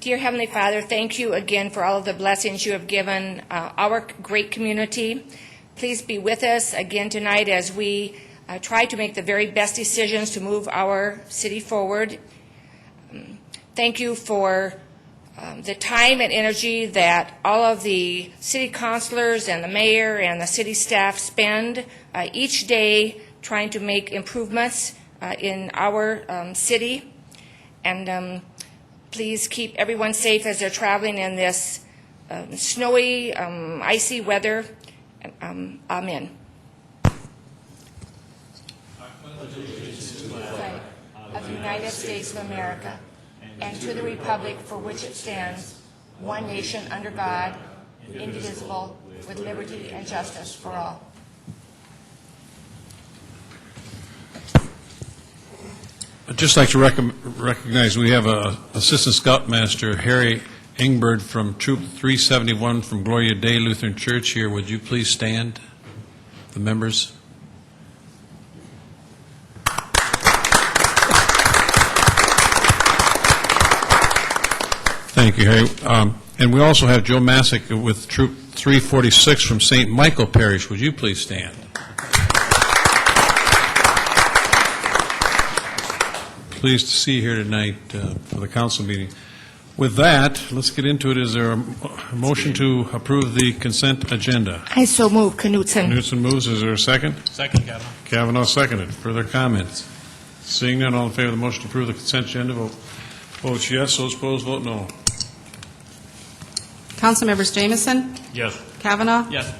Dear Heavenly Father, thank you again for all of the blessings you have given our great community. Please be with us again tonight as we try to make the very best decisions to move our city forward. Thank you for the time and energy that all of the city councilors and the mayor and the city staff spend each day trying to make improvements in our city. And please keep everyone safe as they're traveling in this snowy, icy weather. Amen. Of the United States of America, and to the republic for which it stands, one nation under God, indivisible, with liberty and justice for all. I'd just like to recognize we have Assistant Scoutmaster Harry Ingbird from Troop 371 from Gloria Day Lutheran Church here. Would you please stand, the members? Thank you, Harry. And we also have Joe Masick with Troop 346 from St. Michael Parish. Would you please stand? Pleased to see you here tonight for the council meeting. With that, let's get into it. Is there a motion to approve the consent agenda? I so move. Knutson. Knutson moves. Is there a second? Second, Kavanaugh. Kavanaugh seconded. Further comments? Seeing none, all in favor of the motion to approve the consent agenda, vote yes. Those opposed, vote no. Councilmembers Jamison? Yes. Kavanaugh? Yes.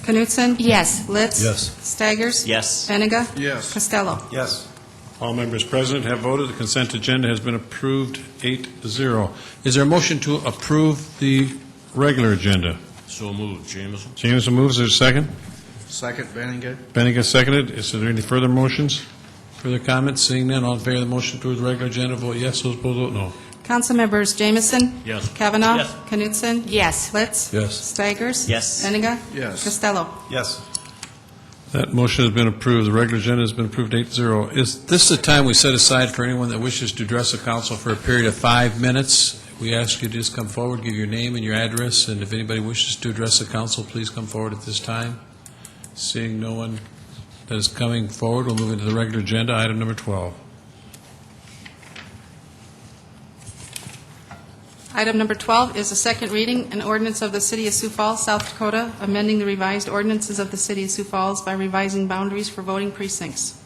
Knutson? Yes. Litz? Yes. Staggers? Yes. Benega? Yes. Costello? Yes. All members present have voted. The consent agenda has been approved 8-0. Is there a motion to approve the regular agenda? So moved. Jameson. Jameson moves. Is there a second? Second, Benninger. Benega seconded. Is there any further motions? Further comments? Seeing none, all in favor of the motion to approve the regular agenda, vote yes. Those opposed, vote no. Councilmembers Jamison? Yes. Kavanaugh? Yes. Knutson? Yes. Litz? Yes. Staggers? Yes. Benega? Yes. Costello? Yes. That motion has been approved. The regular agenda has been approved 8-0. Is this the time we set aside for anyone that wishes to address the council for a period of 5 minutes? We ask you to just come forward, give your name and your address, and if anybody wishes to address the council, please come forward at this time. Seeing no one that is coming forward, we'll move into the regular agenda, item number 12. Item number 12 is a second reading, an ordinance of the City of Sioux Falls, South Dakota, amending the revised ordinances of the City of Sioux Falls by revising boundaries for voting precincts.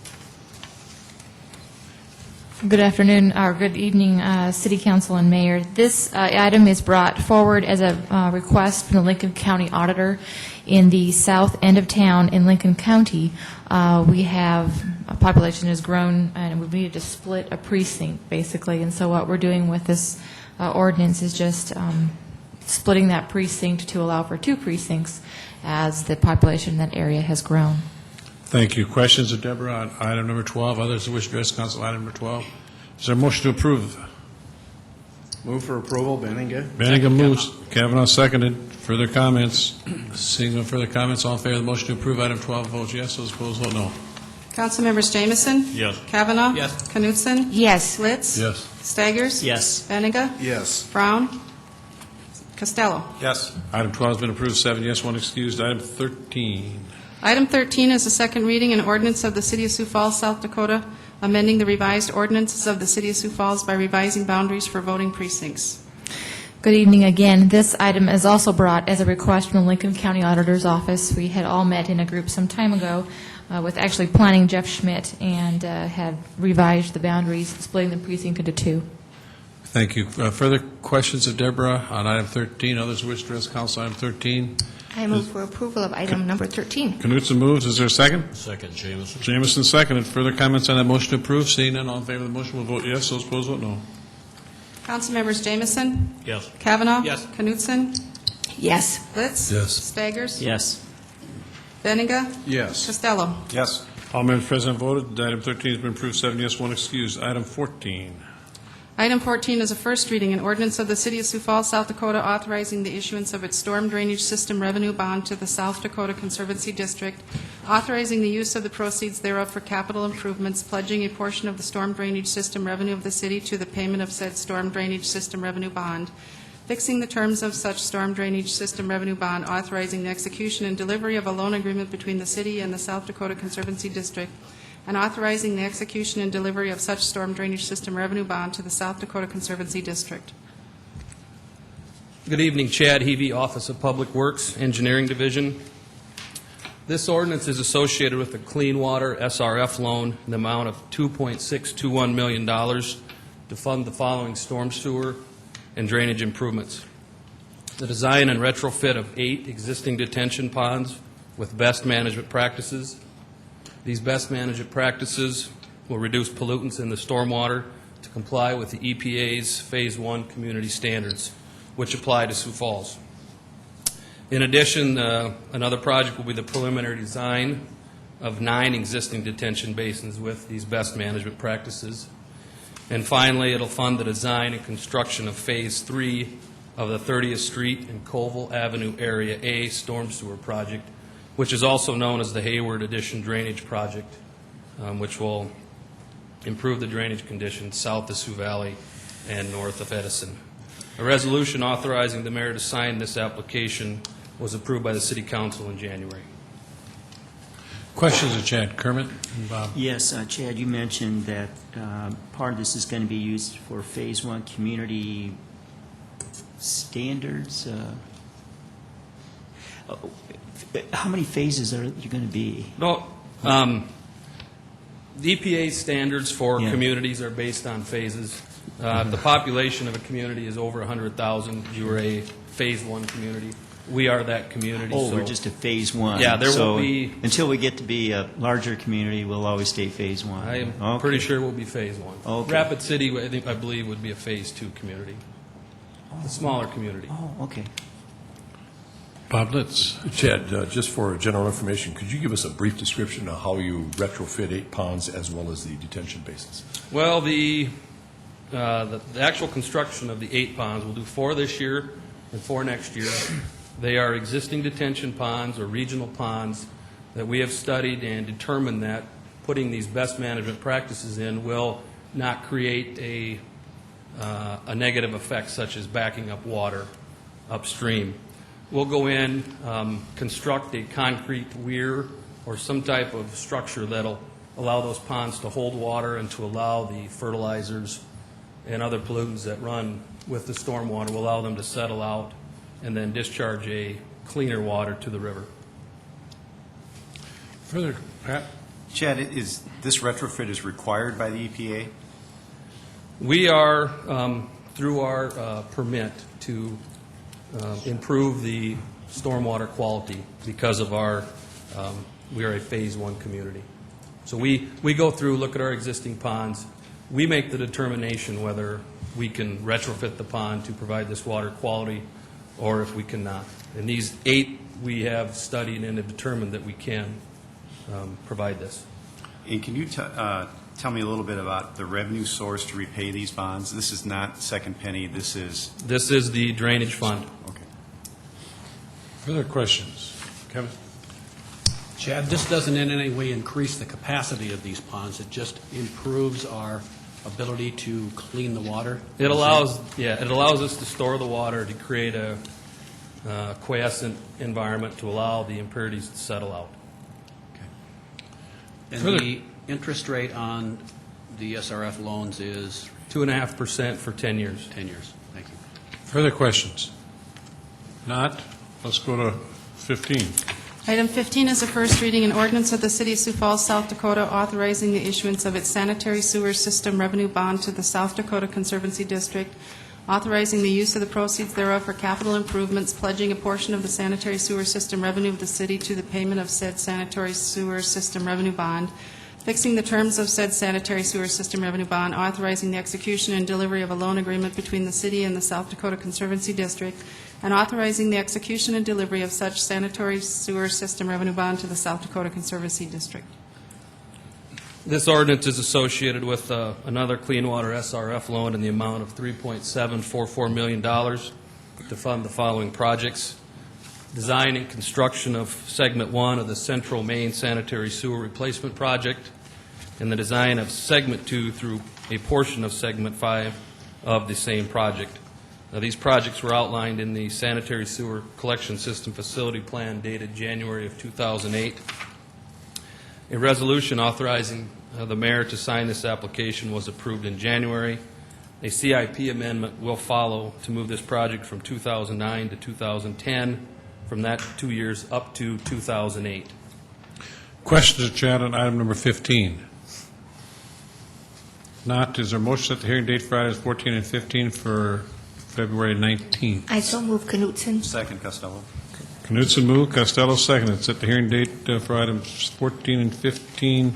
Good afternoon, or good evening, City Council and Mayor. This item is brought forward as a request from the Lincoln County Auditor. In the south end of town in Lincoln County, we have, a population has grown, and we needed to split a precinct, basically. And so what we're doing with this ordinance is just splitting that precinct to allow for 2 precincts as the population in that area has grown. Thank you. Questions of Deborah on item number 12? Others who wish to address council item number 12? Is there a motion to approve? Move for approval, Benninger. Benninger moves. Kavanaugh seconded. Further comments? Seeing no further comments, all in favor of the motion to approve item 12, vote yes. Those opposed, vote no. Councilmembers Jamison? Yes. Kavanaugh? Yes. Knutson? Yes. Litz? Yes. Staggers? Yes. Benega? Yes. Brown? Costello? Yes. Item 12 has been approved, 7 yes, 1 excused. Item 13. Item 13 is a second reading, an ordinance of the City of Sioux Falls, South Dakota, amending the revised ordinances of the City of Sioux Falls by revising boundaries for voting precincts. Good evening again. This item is also brought as a request from the Lincoln County Auditor's Office. We had all met in a group some time ago with actually planning Jeff Schmidt and had revised the boundaries, splitting the precinct into 2. Thank you. Further questions of Deborah on item 13? Others who wish to address council item 13? I move for approval of item number 13. Knutson moves. Is there a second? Second, Jameson. Jameson seconded. Further comments on that motion to approve? Seeing none, all in favor of the motion will vote yes. Those opposed, vote no. Councilmembers Jamison? Yes. Kavanaugh? Yes. Knutson? Yes. Litz? Yes. Staggers? Yes. Benega? Yes. Costello? Yes. All members present voted. Item 13 has been approved, 7 yes, 1 excused. Item 14. Item 14 is a first reading, an ordinance of the City of Sioux Falls, South Dakota, authorizing the issuance of its storm drainage system revenue bond to the South Dakota Conservancy District, authorizing the use of the proceeds thereof for capital improvements, pledging a portion of the storm drainage system revenue of the city to the payment of said storm drainage system revenue bond, fixing the terms of such storm drainage system revenue bond, authorizing the execution and delivery of a loan agreement between the city and the South Dakota Conservancy District, and authorizing the execution and delivery of such storm drainage system revenue bond to the South Dakota Conservancy District. Good evening, Chad Heavey, Office of Public Works, Engineering Division. This ordinance is associated with the Clean Water SRF loan in the amount of $2.621 million to fund the following storm sewer and drainage improvements. The design and retrofit of 8 existing detention ponds with best management practices. These best management practices will reduce pollutants in the stormwater to comply with the EPA's Phase 1 community standards, which apply to Sioux Falls. In addition, another project will be the preliminary design of 9 existing detention basins with these best management practices. And finally, it'll fund the design and construction of Phase 3 of the 30th Street and Colville Avenue Area A storm sewer project, which is also known as the Hayward Addition Drainage Project, which will improve the drainage conditions south of Sioux Valley and north of Edison. A resolution authorizing the mayor to sign this application was approved by the City Council in January. Questions of Chad? Kermit and Bob? Yes, Chad, you mentioned that part of this is going to be used for Phase 1 community standards. How many phases are you going to be? No, the EPA standards for Yeah. communities are based on phases. If the population of a community is over 100,000, you are a Phase 1 community. We are that community. Oh, so we're just a Phase 1. Yeah, there So will be- until we get to be a larger community, we'll always stay Phase 1. I am Okay. pretty sure we'll be Phase 1. Okay. Rapid City, I believe, would be a Phase 2 community, a smaller community. Oh, okay. Bob Litz. Chad, just for general information, could you give us a brief description of how you retrofit 8 ponds as well as the detention basins? Well, the actual construction of the 8 ponds, we'll do 4 this year and 4 next year. They are existing detention ponds or regional ponds that we have studied and determined that putting these best management practices in will not create a negative effect such as backing up water upstream. We'll go in, construct a concrete weir or some type of structure that'll allow those ponds to hold water and to allow the fertilizers and other pollutants that run with the stormwater, will allow them to settle out and then discharge a cleaner water to the river. Further, Pat? Chad, is this retrofit is required by the EPA? We are, through our permit, to improve the stormwater quality because of our, we are a Phase 1 community. So we go through, look at our existing ponds. We make the determination whether we can retrofit the pond to provide this water quality or if we cannot. And these 8 we have studied and have determined that we can provide this. And can you tell me a little bit about the revenue source to repay these bonds? This is not second penny, this is... This is the drainage fund. Okay. Further questions? Kevin? Chad, this doesn't in any way increase the capacity of these ponds. It just improves our ability to clean the water. It allows us to store the water to create a quiescent environment to allow the impurities to settle out. And Further- the interest rate on the SRF loans is 2.5% for 10 years. 10 years. Thank you. Further questions? Not? Let's go to 15. Item 15 is a first reading, an ordinance of the City of Sioux Falls, South Dakota, authorizing the issuance of its sanitary sewer system revenue bond to the South Dakota Conservancy District, authorizing the use of the proceeds thereof for capital improvements, pledging a portion of the sanitary sewer system revenue of the city to the payment of said sanitary sewer system revenue bond, fixing the terms of said sanitary sewer system revenue bond, authorizing the execution and delivery of a loan agreement between the city and the South Dakota Conservancy District, and authorizing the execution and delivery of such sanitary sewer system revenue bond to the South Dakota Conservancy District. This ordinance is associated with another clean water SRF loan in the amount of $3.744 million to fund the following projects: design and construction of Segment 1 of the Central Main Sanitary Sewer Replacement Project, and the design of Segment 2 through a portion of Segment 5 of the same project. Now, these projects were outlined in the Sanitary Sewer Collection System Facility Plan dated January of 2008. A resolution authorizing the mayor to sign this application was approved in January. A CIP amendment will follow to move this project from 2009 to 2010, from that 2 years up to 2008. Questions, Chad, on item number 15? Not, is there a motion that the hearing date for items 14 and 15 for February 19th? I so move Knutson. Second, Costello. Knutson moved, Costello seconded. Set the hearing date for items 14 and 15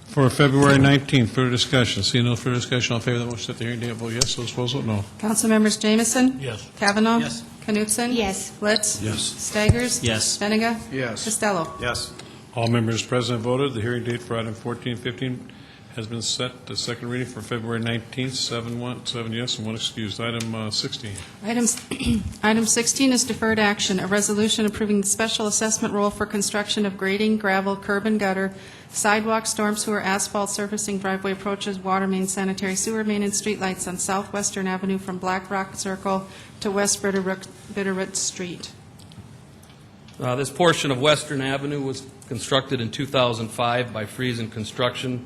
for February 19th. Further discussion? Seeing no further discussion, all in favor of the motion, set the hearing date. Vote yes. Those opposed, vote no. Councilmembers Jamison? Yes. Kavanaugh? Yes. Knutson? Yes. Litz? Yes. Staggers? Yes. Benega? Yes. Costello? Yes. All members present voted. The hearing date for item 14 and 15 has been set. The second reading for February 19th, 7 yes and 1 excused. Item 16. Item 16 is deferred action, a resolution approving the special assessment role for construction of grading, gravel, curb and gutter, sidewalk, storm sewer, asphalt surfacing, driveway approaches, water main, sanitary sewer main, and streetlights on Southwestern Avenue from Black Rock Circle to West Bitterroot Street. This portion of Western Avenue was constructed in 2005 by Friesen Construction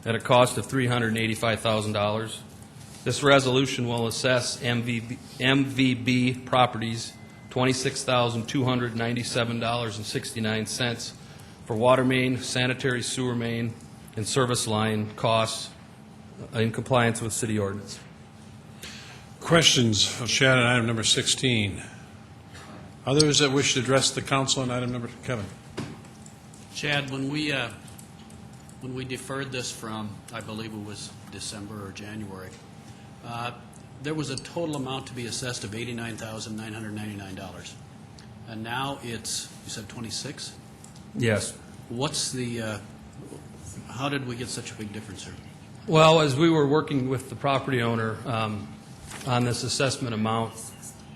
at a cost of $385,000. This resolution will assess MVB properties $26,297.69 for water main, sanitary sewer main, and service line costs in compliance with city ordinance. Questions of Chad on item number 16? Others that wish to address the council on item number, Kevin? Chad, when we deferred this from, I believe it was December or January, there was a total amount to be assessed of $89,999. And now it's, you said 26? Yes. What's the, how did we get such a big difference here? Well, as we were working with the property owner on this assessment amount,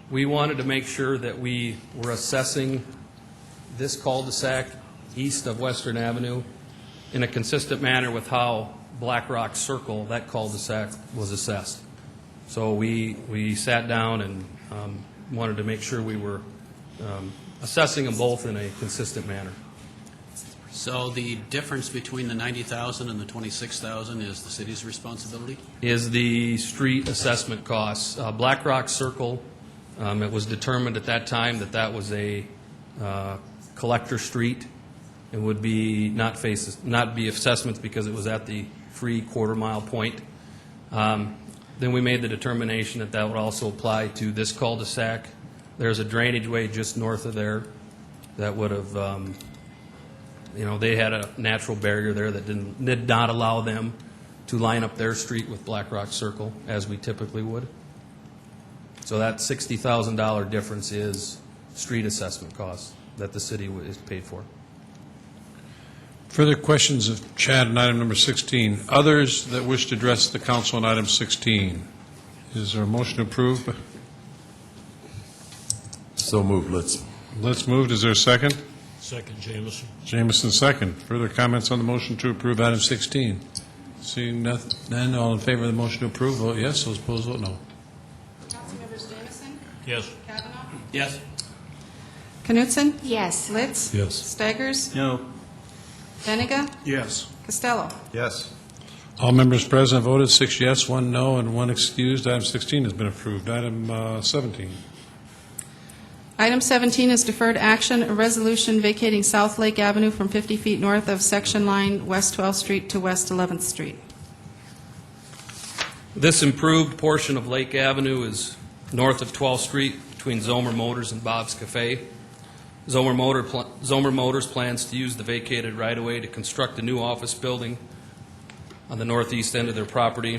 we wanted to make sure that we were assessing this cul-de-sac east of Western Avenue in a consistent manner with how Black Rock Circle, that cul-de-sac, was assessed. So we sat down and wanted to make sure we were assessing them both in a consistent manner. So the difference between the $90,000 and the $26,000 is the city's responsibility? Is the street assessment costs. Black Rock Circle, it was determined at that time that that was a collector street. It would be not be assessments because it was at the free quarter-mile point. Then we made the determination that that would also apply to this cul-de-sac. There's a drainage way just north of there that would have, they had a natural barrier there that did not allow them to line up their street with Black Rock Circle as we typically would. So that $60,000 difference is street assessment costs that the city is paid for. Further questions of Chad on item number 16? Others that wish to address the council on item 16? Is there a motion to approve? So moved. Let's move. Is there a second? Second, Jamison. Jamison, second. Further comments on the motion to approve item 16? Seeing none, all in favor of the motion to approve, vote yes. Those opposed, vote no. Councilmembers Jamison? Yes. Kavanaugh? Yes. Knutson? Yes. Litz? Yes. Staggers? No. Benega? Yes. Costello? Yes. All members present voted 6 yes, 1 no, and 1 excused. Item 16 has been approved. Item 17. Item 17 is deferred action, a resolution vacating South Lake Avenue from 50 feet north of section line West 12th Street to West 11th Street. This improved portion of Lake Avenue is north of 12th Street between Zomer Motors and Bob's Cafe. Zomer Motors plans to use the vacated right-of-way to construct a new office building on the northeast end of their property.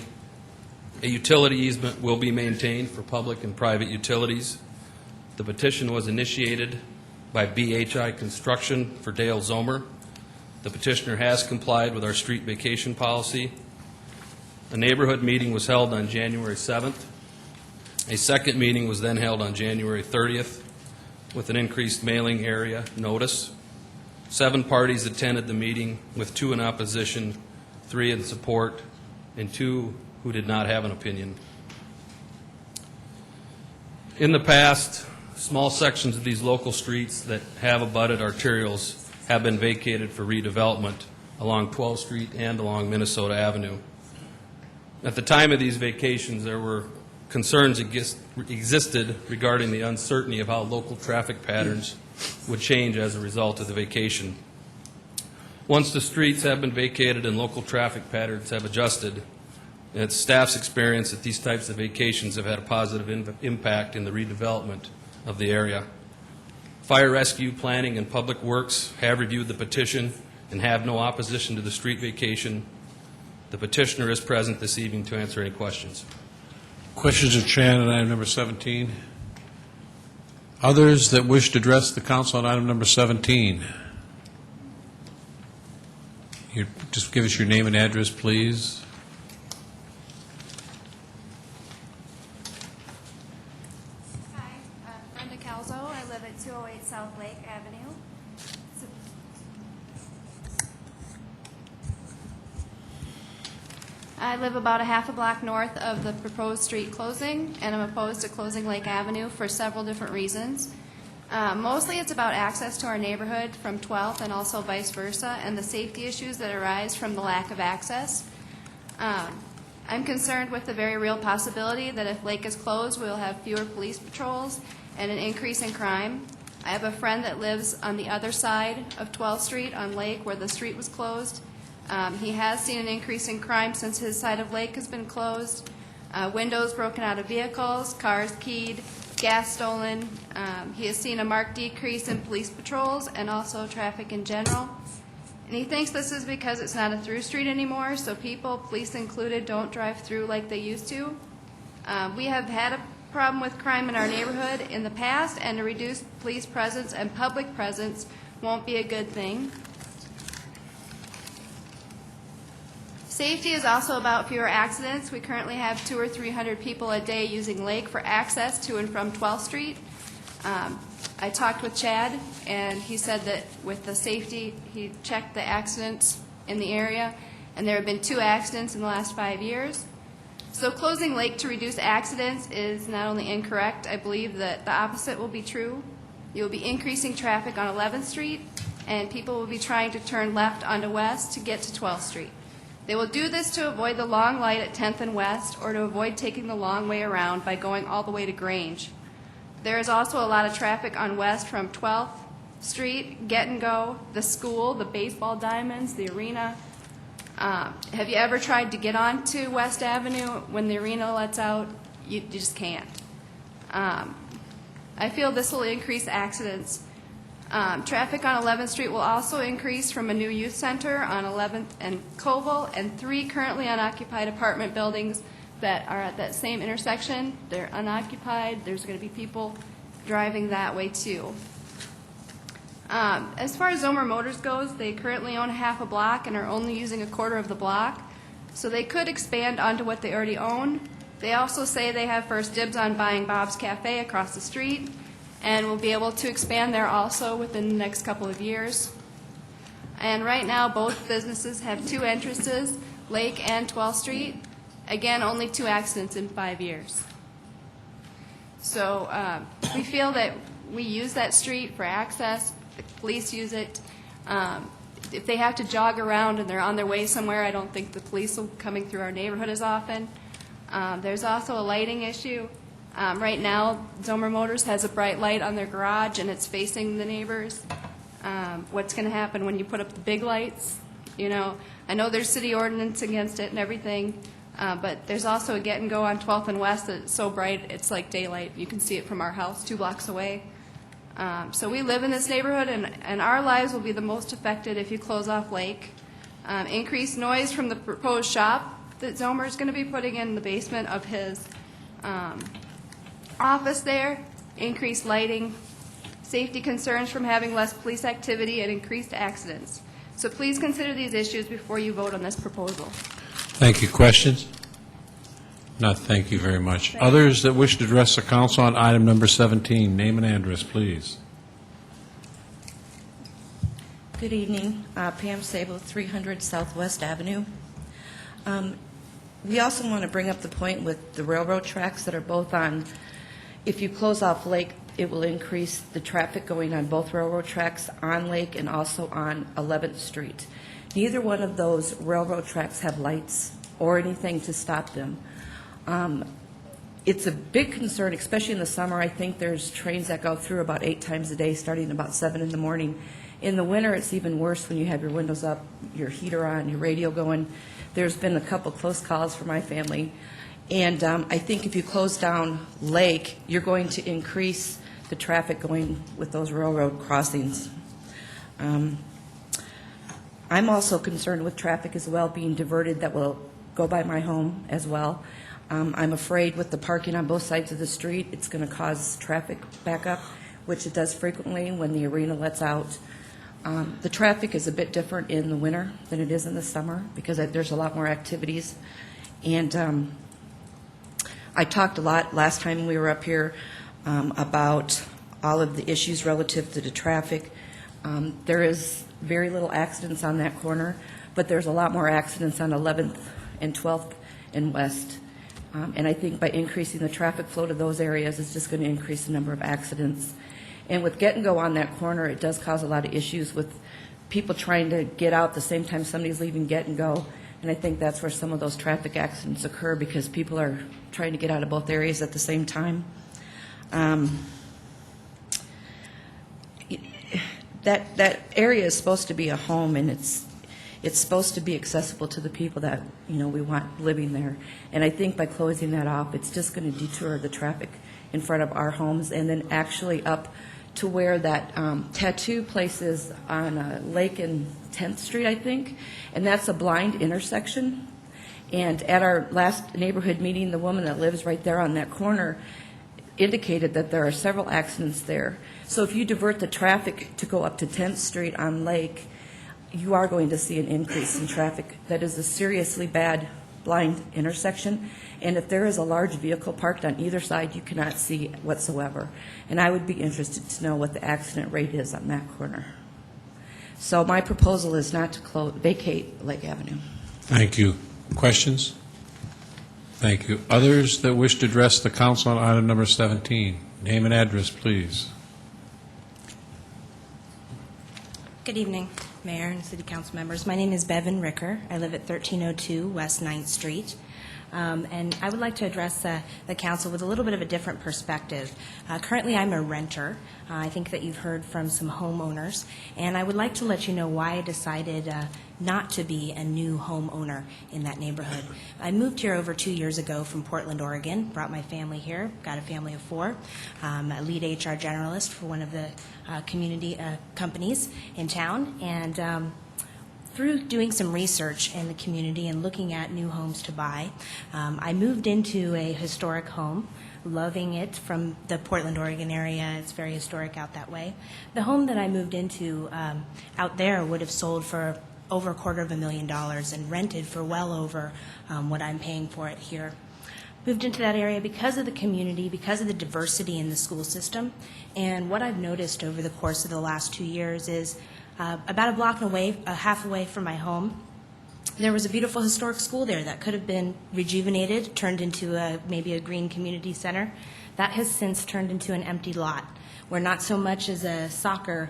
A utility easement will be maintained for public and private utilities. The petition was initiated by BHI Construction for Dale Zomer. The petitioner has complied with our street vacation policy. A neighborhood meeting was held on January 7th. A second meeting was then held on January 30th with an increased mailing area notice. 7 parties attended the meeting, with 2 in opposition, 3 in support, and 2 who did not have an opinion. In the past, small sections of these local streets that have abutted arterials have been vacated for redevelopment along 12th Street and along Minnesota Avenue. At the time of these vacations, there were concerns existed regarding the uncertainty of how local traffic patterns would change as a result of the vacation. Once the streets have been vacated and local traffic patterns have adjusted, it's staff's experience that these types of vacations have had a positive impact in the redevelopment of the area. Fire rescue, planning, and public works have reviewed the petition and have no opposition to the street vacation. The petitioner is present this evening to answer any questions. Questions of Chad on item number 17? Others that wish to address the council on item number 17? Just give us your name and address, please. Hi, Brenda Calzo. I live at 208 South Lake Avenue. I live about a half a block north of the proposed street closing, and I'm opposed to closing Lake Avenue for several different reasons. Mostly it's about access to our neighborhood from 12th and also vice versa, and the safety issues that arise from the lack of access. I'm concerned with the very real possibility that if Lake is closed, we'll have fewer police patrols and an increase in crime. I have a friend that lives on the other side of 12th Street on Lake where the street was closed. He has seen an increase in crime since his side of Lake has been closed. Windows broken out of vehicles, cars keyed, gas stolen. He has seen a marked decrease in police patrols and also traffic in general. And he thinks this is because it's not a through street anymore, so people, police included, don't drive through like they used to. We have had a problem with crime in our neighborhood in the past, and a reduced police presence and public presence won't be a good thing. Safety is also about fewer accidents. We currently have 200 or 300 people a day using Lake for access to and from 12th Street. I talked with Chad, and he said that with the safety, he checked the accidents in the area, and there have been 2 accidents in the last 5 years. So closing Lake to reduce accidents is not only incorrect, I believe that the opposite will be true. You will be increasing traffic on 11th Street, and people will be trying to turn left onto West to get to 12th Street. They will do this to avoid the long light at 10th and West, or to avoid taking the long way around by going all the way to Grange. There is also a lot of traffic on West from 12th Street, Get and Go, the school, the baseball diamonds, the arena. Have you ever tried to get onto West Avenue when the arena lets out? You just can't. I feel this will increase accidents. Traffic on 11th Street will also increase from a new youth center on 11th and Koval, and 3 currently unoccupied apartment buildings that are at that same intersection. They're unoccupied. There's going to be people driving that way too. As far as Zomer Motors goes, they currently own half a block and are only using a quarter of the block, so they could expand onto what they already own. They also say they have first dibs on buying Bob's Cafe across the street, and will be able to expand there also within the next couple of years. And right now, both businesses have 2 entrances, Lake and 12th Street. Again, only 2 accidents in 5 years. So we feel that we use that street for access. The police use it. If they have to jog around and they're on their way somewhere, I don't think the police will be coming through our neighborhood as often. There's also a lighting issue. Right now, Zomer Motors has a bright light on their garage, and it's facing the neighbors. What's going to happen when you put up the big lights? You know, I know there's city ordinance against it and everything, but there's also a Get and Go on 12th and West that's so bright it's like daylight. You can see it from our house 2 blocks away. So we live in this neighborhood, and our lives will be the most affected if you close off Lake. Increased noise from the proposed shop that Zomer is going to be putting in the basement of his office there, increased lighting, safety concerns from having less police activity, and increased accidents. So please consider these issues before you vote on this proposal. Thank you. Questions? Not, thank you very much. Others that wish to address the council on item number 17, name and address, please. Good evening. Pam Sable, 300 Southwest Avenue. We also want to bring up the point with the railroad tracks that are both on, if you close off Lake, it will increase the traffic going on both railroad tracks on Lake and also on 11th Street. Neither one of those railroad tracks have lights or anything to stop them. It's a big concern, especially in the summer. I think there's trains that go through about 8 times a day, starting about 7 in the morning. In the winter, it's even worse when you have your windows up, your heater on, your radio going. There's been a couple close calls for my family. And I think if you close down Lake, you're going to increase the traffic going with those railroad crossings. I'm also concerned with traffic as well being diverted that will go by my home as well. I'm afraid with the parking on both sides of the street, it's going to cause traffic backup, which it does frequently when the arena lets out. The traffic is a bit different in the winter than it is in the summer because there's a lot more activities. And I talked a lot last time we were up here about all of the issues relative to the traffic. There is very little accidents on that corner, but there's a lot more accidents on 11th and 12th and West. And I think by increasing the traffic flow to those areas, it's just going to increase the number of accidents. And with get and go on that corner, it does cause a lot of issues with people trying to get out the same time somebody's leaving get and go. And I think that's where some of those traffic accidents occur because people are trying to get out of both areas at the same time. That area is supposed to be a home, and it's supposed to be accessible to the people that we want living there. And I think by closing that off, it's just going to detour the traffic in front of our homes, and then actually up to where that tattoo place is on Lake and 10th Street, I think, and that's a blind intersection. And at our last neighborhood meeting, the woman that lives right there on that corner indicated that there are several accidents there. So if you divert the traffic to go up to 10th Street on Lake, you are going to see an increase in traffic. That is a seriously bad blind intersection, and if there is a large vehicle parked on either side, you cannot see whatsoever. And I would be interested to know what the accident rate is on that corner. So my proposal is not to vacate Lake Avenue. Thank you. Questions? Thank you. Others that wish to address the council on item number 17, name and address, please. Good evening, Mayor and City Council members. My name is Bevan Ricker. I live at 1302 West 9th Street. And I would like to address the council with a little bit of a different perspective. Currently, I'm a renter. I think that you've heard from some homeowners. And I would like to let you know why I decided not to be a new homeowner in that neighborhood. I moved here over 2 years ago from Portland, Oregon, brought my family here, got a family of 4, a lead HR generalist for one of the community companies in town. And through doing some research in the community and looking at new homes to buy, I moved into a historic home, loving it, from the Portland, Oregon area. It's very historic out that way. The home that I moved into out there would have sold for over $250,000 and rented for well over what I'm paying for it here. Moved into that area because of the community, because of the diversity in the school system. And what I've noticed over the course of the last 2 years is about a block away, half away from my home, there was a beautiful historic school there that could have been rejuvenated, turned into maybe a green community center. That has since turned into an empty lot, where not so much as a soccer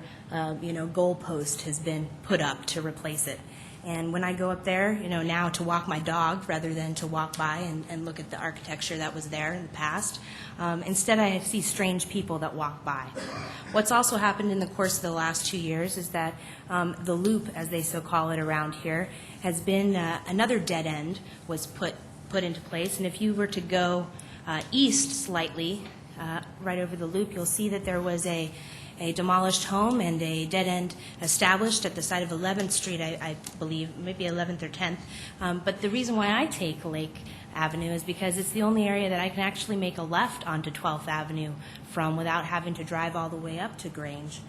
goal post has been put up to replace it. And when I go up there, now to walk my dog rather than to walk by and look at the architecture that was there in the past, instead I see strange people that walk by. What's also happened in the course of the last 2 years is that the loop, as they so call it around here, has been another dead end was put into place. And if you were to go east slightly, right over the loop, you'll see that there was a demolished home and a dead end established at the side of 11th Street, I believe, maybe 11th or 10th. But the reason why I take Lake Avenue is because it's the only area that I can actually make a left onto 12th Avenue from without having to drive all the way up to Grange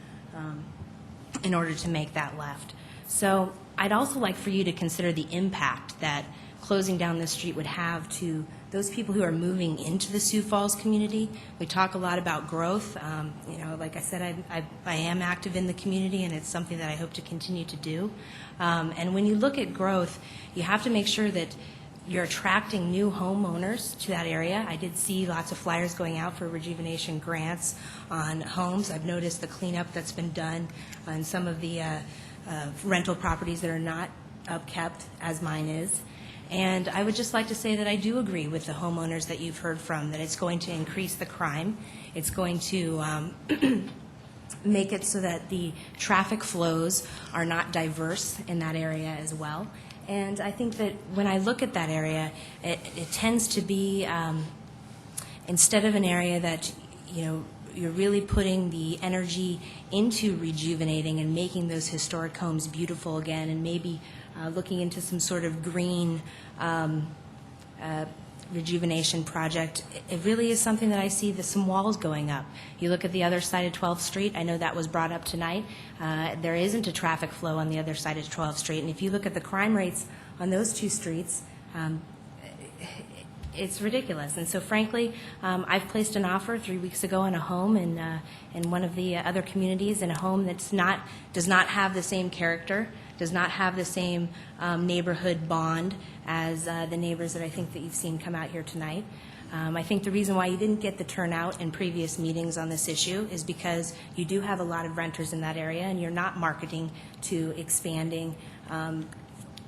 in order to make that left. So I'd also like for you to consider the impact that closing down this street would have to those people who are moving into the Sioux Falls community. We talk a lot about growth. Like I said, I am active in the community, and it's something that I hope to continue to do. And when you look at growth, you have to make sure that you're attracting new homeowners to that area. I did see lots of flyers going out for rejuvenation grants on homes. I've noticed the cleanup that's been done on some of the rental properties that are not upkept, as mine is. And I would just like to say that I do agree with the homeowners that you've heard from, that it's going to increase the crime. It's going to make it so that the traffic flows are not diverse in that area as well. And I think that when I look at that area, it tends to be, instead of an area that, you're really putting the energy into rejuvenating and making those historic homes beautiful again, and maybe looking into some sort of green rejuvenation project. It really is something that I see some walls going up. You look at the other side of 12th Street. I know that was brought up tonight. There isn't a traffic flow on the other side of 12th Street. And if you look at the crime rates on those two streets, it's ridiculous. And so, frankly, I've placed an offer 3 weeks ago on a home in one of the other communities, in a home that's does not have the same character, does not have the same neighborhood bond as the neighbors that I think that you've seen come out here tonight. I think the reason why you didn't get the turnout in previous meetings on this issue is because you do have a lot of renters in that area, and you're not marketing to expanding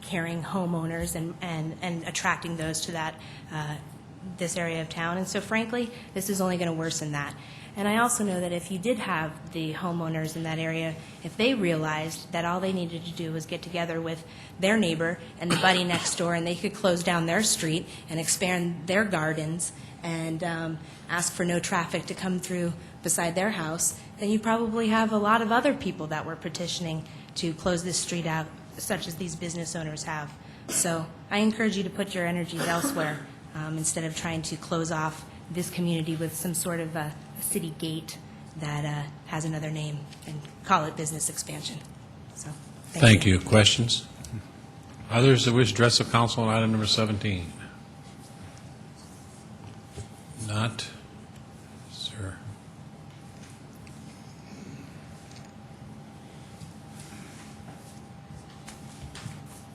caring homeowners and attracting those to that this area of town. And so, frankly, this is only going to worsen that. And I also know that if you did have the homeowners in that area, if they realized that all they needed to do was get together with their neighbor and the buddy next door, and they could close down their street and expand their gardens and ask for no traffic to come through beside their house, then you probably have a lot of other people that were petitioning to close this street out, such as these business owners have. So I encourage you to put your energies elsewhere instead of trying to close off this community with some sort of a city gate that has another name, and call it business expansion. So, thank you. Questions? Others that wish to address the council on item number 17? Not? Sir.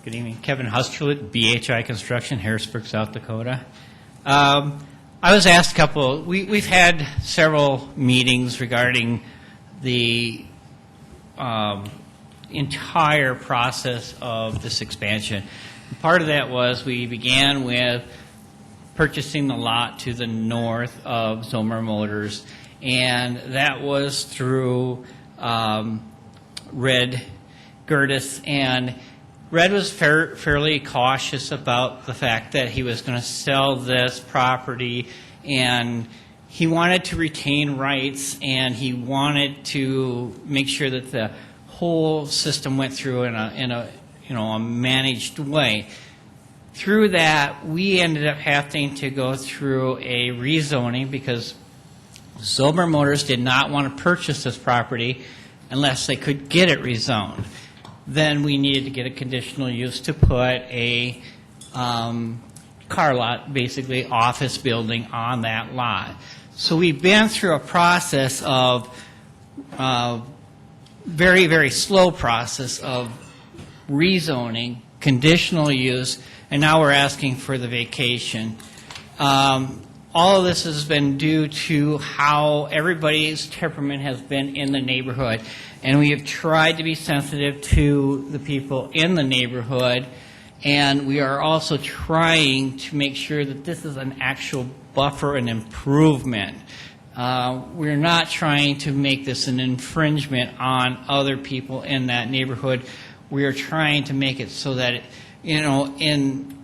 Good evening. Kevin Husterlet, BHI Construction, Harrisburg, South Dakota. I was asked we've had several meetings regarding the entire process of this expansion. Part of that was we began with purchasing the lot to the north of Zomer Motors, and that was through Red Gertis, and Red was fairly cautious about the fact that he was going to sell this property, and he wanted to retain rights, and he wanted to make sure that the whole system went through in a managed way. Through that, we ended up having to go through a rezoning because Zomer Motors did not want to purchase this property unless they could get it rezoned. Then we needed to get a conditional use to put a car lot, basically office building, on that lot. So we've been through a process of very, very slow process of rezoning, conditional use, and now we're asking for the vacation. All of this has been due to how everybody's temperament has been in the neighborhood. And we have tried to be sensitive to the people in the neighborhood, and we are also trying to make sure that this is an actual buffer and improvement. We're not trying to make this an infringement on other people in that neighborhood. We are trying to make it so that, in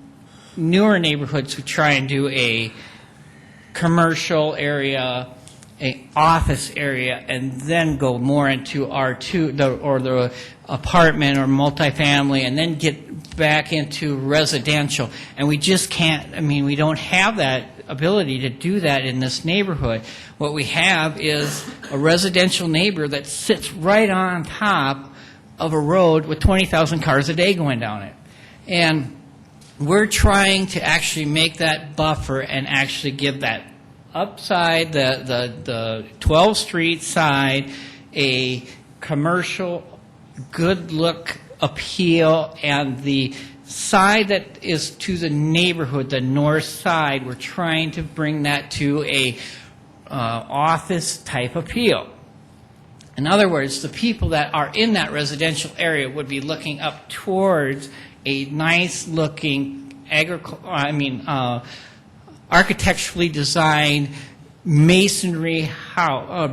newer neighborhoods, we try and do a commercial area, an office area, and then go more into R2 or the apartment or multifamily, and then get back into residential. And we just can't, we don't have that ability to do that in this neighborhood. What we have is a residential neighbor that sits right on top of a road with 20,000 cars a day going down it. And we're trying to actually make that buffer and actually give that upside, the 12th Street side, a commercial, good look appeal, and the side that is to the neighborhood, the north side, we're trying to bring that to a office type appeal. In other words, the people that are in that residential area would be looking up towards a nice-looking architecturally designed masonry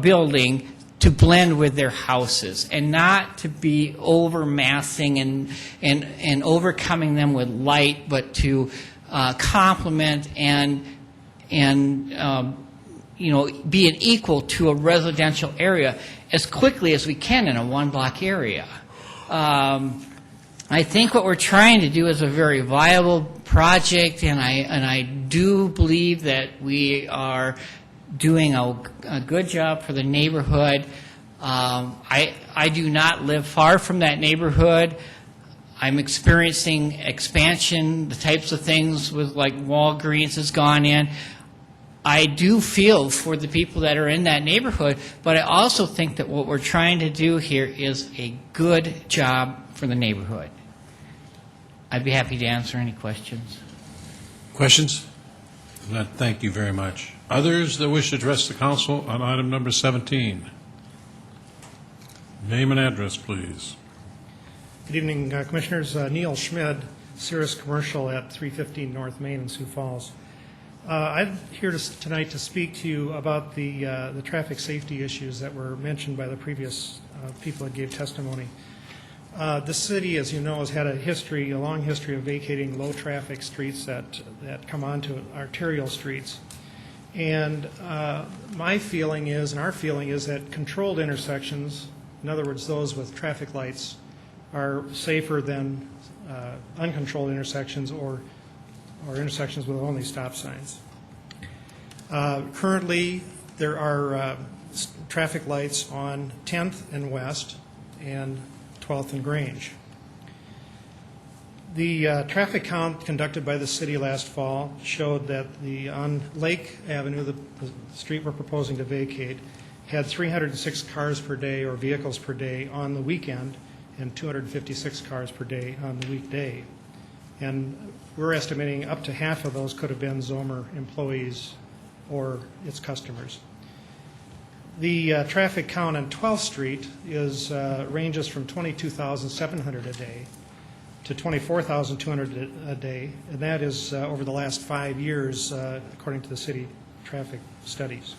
building to blend with their houses, and not to be overmassing and overcoming them with light, but to complement and be an equal to a residential area as quickly as we can in a one-block area. I think what we're trying to do is a very viable project, and I do believe that we are doing a good job for the neighborhood. I do not live far from that neighborhood. I'm experiencing expansion, the types of things with like Walgreens has gone in. I do feel for the people that are in that neighborhood, but I also think that what we're trying to do here is a good job for the neighborhood. I'd be happy to answer any questions. Questions? If not, thank you very much. Others that wish to address the council on item number 17? Name and address, please. Good evening, Commissioners. Neil Schmid, Cirrus Commercial at 315 North Main in Sioux Falls. I'm here tonight to speak to you about the traffic safety issues that were mentioned by the previous people that gave testimony. The city, as you know, has had a long history of vacating low-traffic streets that come onto arterial streets. And my feeling is, and our feeling is, that controlled intersections, in other words, those with traffic lights, are safer than uncontrolled intersections or intersections with only stop signs. Currently, there are traffic lights on 10th and West and 12th and Grange. The traffic count conducted by the city last fall showed that on Lake Avenue, the street we're proposing to vacate, had 306 cars per day or vehicles per day on the weekend and 256 cars per day on the weekday. And we're estimating up to half of those could have been Zomer employees or its customers. The traffic count on 12th Street ranges from 22,700 a day to 24,200 a day, and that is over the last 5 years, according to the city traffic studies.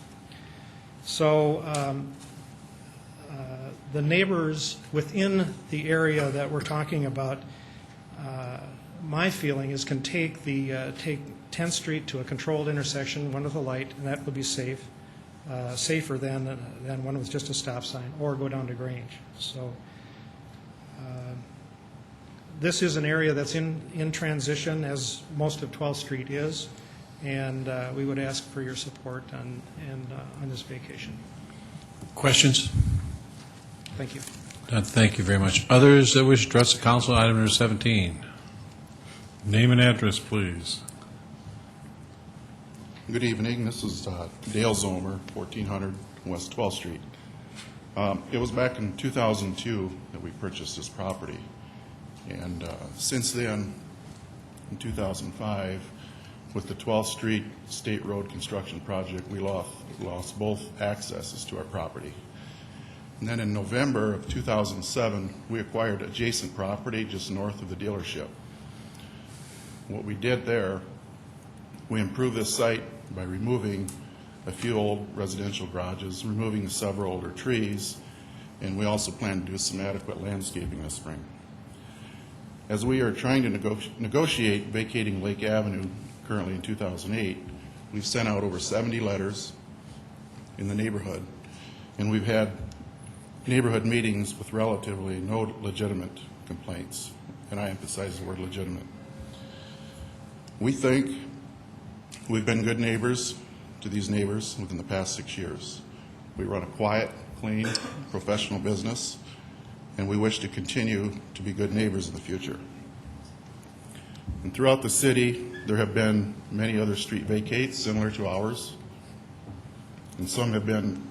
So the neighbors within the area that we're talking about, my feeling is, can take 10th Street to a controlled intersection, one with a light, and that would be safe. Safer than one with just a stop sign, or go down to Grange. So this is an area that's in transition, as most of 12th Street is, and we would ask for your support on this vacation. Questions? Thank you. Thank you very much. Others that wish to address the council, item number 17? Name and address, please. Good evening. This is Dale Zomer, 1400 West 12th Street. It was back in 2002 that we purchased this property. And since then, in 2005, with the 12th Street State Road construction project, we lost both accesses to our property. And then in November of 2007, we acquired adjacent property just north of the dealership. What we did there, we improved this site by removing a few old residential garages, removing several older trees, and we also plan to do some adequate landscaping this spring. As we are trying to negotiate vacating Lake Avenue currently in 2008, we've sent out over 70 letters in the neighborhood, and we've had neighborhood meetings with relatively no legitimate complaints, and I emphasize the word legitimate. We think we've been good neighbors to these neighbors within the past 6 years. We run a quiet, clean, professional business, and we wish to continue to be good neighbors in the future. And throughout the city, there have been many other street vacates similar to ours, and some have been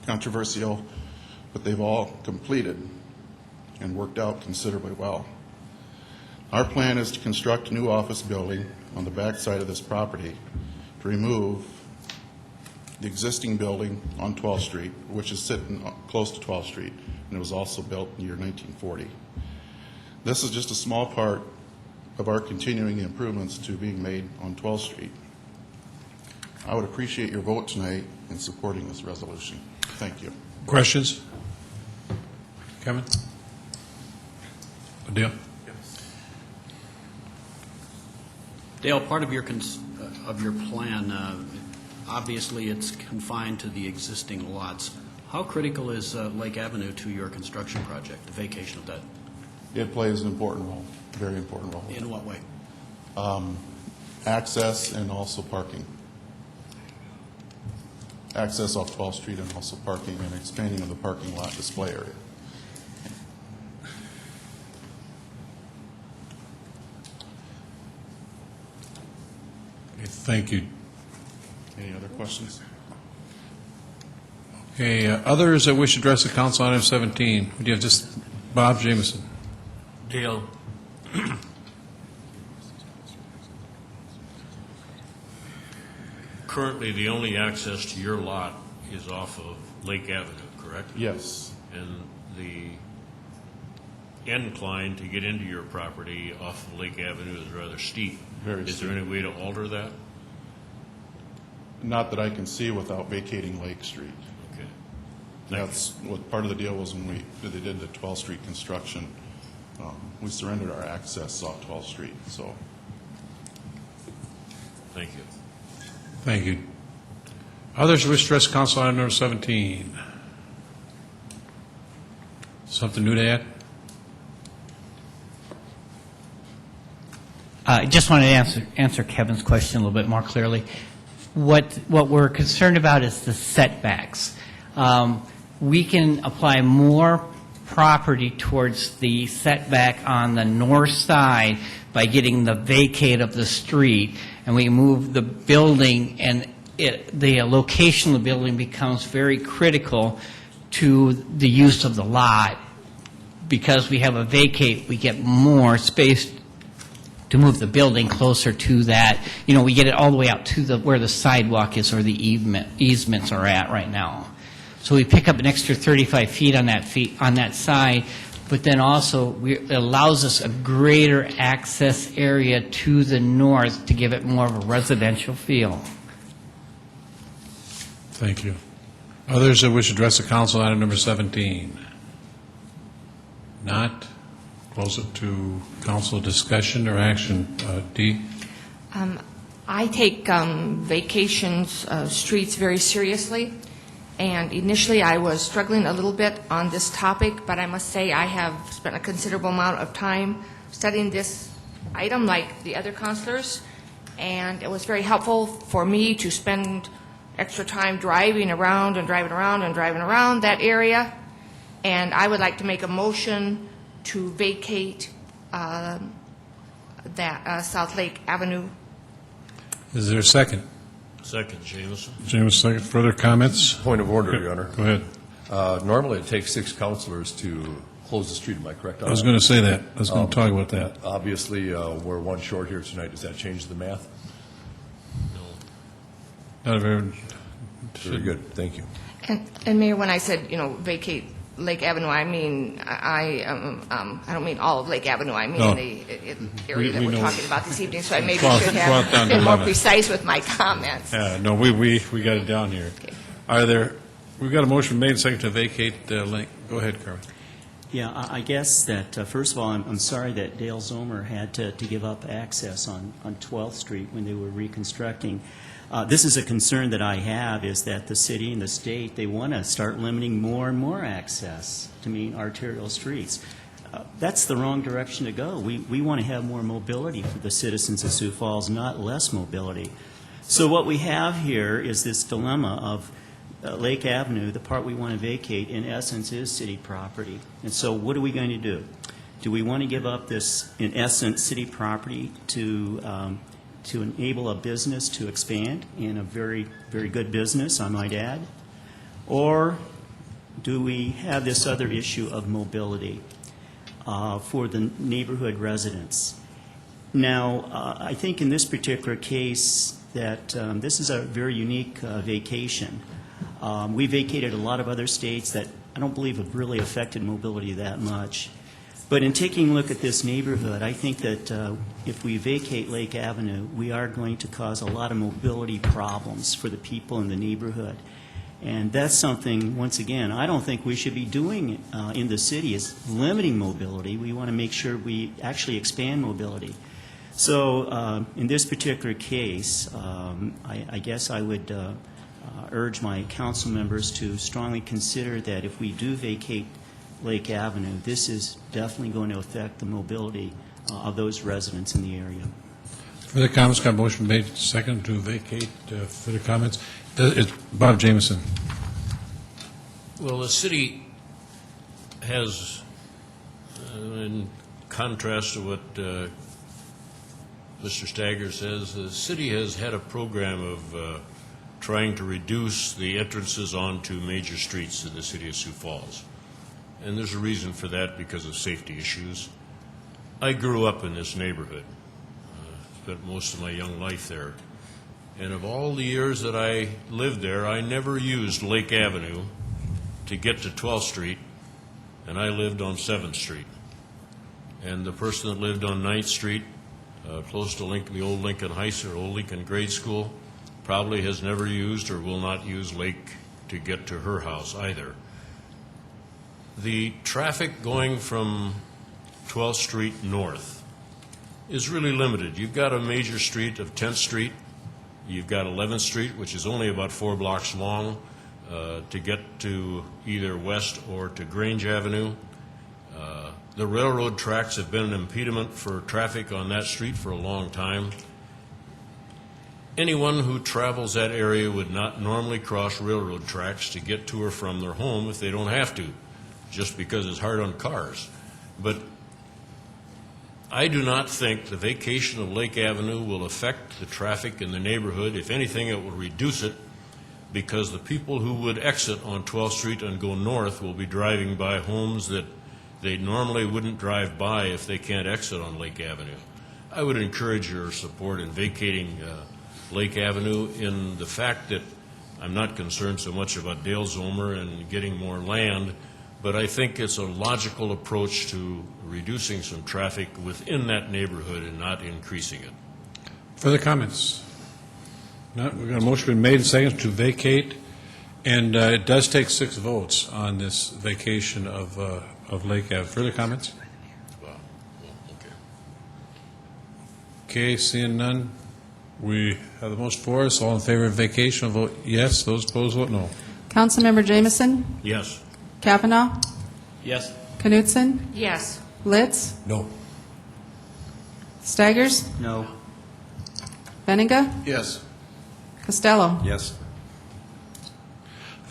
controversial, but they've all completed and worked out considerably well. Our plan is to construct a new office building on the back side of this property to remove the existing building on 12th Street, which is sitting close to 12th Street, and it was also built in the year 1940. This is just a small part of our continuing the improvements to being made on 12th Street. I would appreciate your vote tonight in supporting this resolution. Thank you. Questions? Kevin? Dale? Dale, part of your plan, obviously it's confined to the existing lots. How critical is Lake Avenue to your construction project, the vacation of that? It plays an important role, a very important role. In what way? Access and also parking. Access off 12th Street and also parking and expanding of the parking lot display area. Okay, thank you. Any other questions? Okay, others that wish to address the council on item 17. Would you have just Bob Jameson? Dale, currently the only access to your lot is off of Lake Avenue, correct? Yes. And the incline to get into your property off of Lake Avenue is rather steep. Very Is steep. there any way to alter that? Not that I can see without vacating Lake Street. Okay. That's what part of the deal was when they did the 12th Street construction. We surrendered our access off 12th Street, so. Thank you. Thank you. Others who wish to address the council on item number 17. Something new to add? I just wanted to answer Kevin's question a little bit more clearly. What we're concerned about is the setbacks. We can apply more property towards the setback on the north side by getting the vacate of the street, and we move the building, and the location of the building becomes very critical to the use of the lot. Because we have a vacate, we get more space to move the building closer to that. You know, we get it all the way out to where the sidewalk is or the easements are at right now. So we pick up an extra 35 feet on that side, but then also it allows us a greater access area to the north to give it more of a residential feel. Thank you. Others that wish to address the council on item number 17. Not? Close it to council discussion or action. Dee? I take vacations, streets very seriously, and initially I was struggling a little bit on this topic, but I must say I have spent a considerable amount of time studying this item like the other councilors, and it was very helpful for me to spend extra time driving around and driving around and driving around that area, and I would like to make a motion to vacate that South Lake Avenue. Is there a second? Second, Jameson. James, second. Further comments? Point of order, Your Honor. Go ahead. Normally, it takes 6 councilors to close the street. Am I correct on I was that? going to say that. I was going to talk about that. Obviously, we're one short here tonight. Does that change the math? Not very. Very good. Thank you. And Mayor, when I said, vacate Lake Avenue, I mean, I don't mean all of Lake Avenue. I mean No. the area that We we're know. talking about this evening, so I maybe Well, should well have done, been more 11. precise with my comments. No, we got it down here. Okay. We've got a motion made, second to vacate Lake. Go ahead, Carmen. Yeah, I guess that, first of all, I'm sorry that Dale Zomer had to give up access on 12th Street when they were reconstructing. This is a concern that I have, is that the city and the state, they want to start limiting more and more access to main arterial streets. That's the wrong direction to go. We want to have more mobility for the citizens of Sioux Falls, not less mobility. So what we have here is this dilemma of Lake Avenue, the part we want to vacate, in essence, is city property. And so what are we going to do? Do we want to give up this, in essence, city property to enable a business to expand, in a very, very good business, I might add? Or do we have this other issue of mobility for the neighborhood residents? Now, I think in this particular case that this is a very unique vacation. We vacated a lot of other states that I don't believe have really affected mobility that much. But in taking a look at this neighborhood, I think that if we vacate Lake Avenue, we are going to cause a lot of mobility problems for the people in the neighborhood. And that's something, once again, I don't think we should be doing in the city, is limiting mobility. We want to make sure we actually expand mobility. So in this particular case, I guess I would urge my council members to strongly consider that if we do vacate Lake Avenue, this is definitely going to affect the mobility of those residents in the area. Further comments? Got a motion made second to vacate. Further comments? Bob Jameson. Well, the city has, in contrast to what Mr. Stagger says, the city has had a program of trying to reduce the entrances onto major streets in the city of Sioux Falls. And there's a reason for that, because of safety issues. I grew up in this neighborhood, spent most of my young life there. And of all the years that I lived there, I never used Lake Avenue to get to 12th Street, and I lived on 7th Street. And the person that lived on 9th Street, close to Lincoln, the old Lincoln High School, old Lincoln Grade School, probably has never used or will not use Lake to get to her house either. The traffic going from 12th Street north is really limited. You've got a major street of 10th Street. You've got 11th Street, which is only about 4 blocks long, to get to either West or to Grange Avenue. The railroad tracks have been an impediment for traffic on that street for a long time. Anyone who travels that area would not normally cross railroad tracks to get to or from their home if they don't have to, just because it's hard on cars. But I do not think the vacation of Lake Avenue will affect the traffic in the neighborhood. If anything, it will reduce it, because the people who would exit on 12th Street and go north will be driving by homes that they normally wouldn't drive by if they can't exit on Lake Avenue. I would encourage your support in vacating Lake Avenue, in the fact that I'm not concerned so much about Dale Zomer and getting more land, but I think it's a logical approach to reducing some traffic within that neighborhood and not increasing it. Further comments? No, we've got a motion been made and seconded to vacate, and it does take 6 votes on this vacation of Lake Ave. Further comments? Well, okay. Okay, seeing none, we have the most for us. All in favor of vacation will vote yes. Those opposed vote no. Councilmember Jameson? Yes. Kavanaugh? Yes. Knutson? Yes. Litz? No. Staggers? No. Benninga? Yes. Costello? Yes.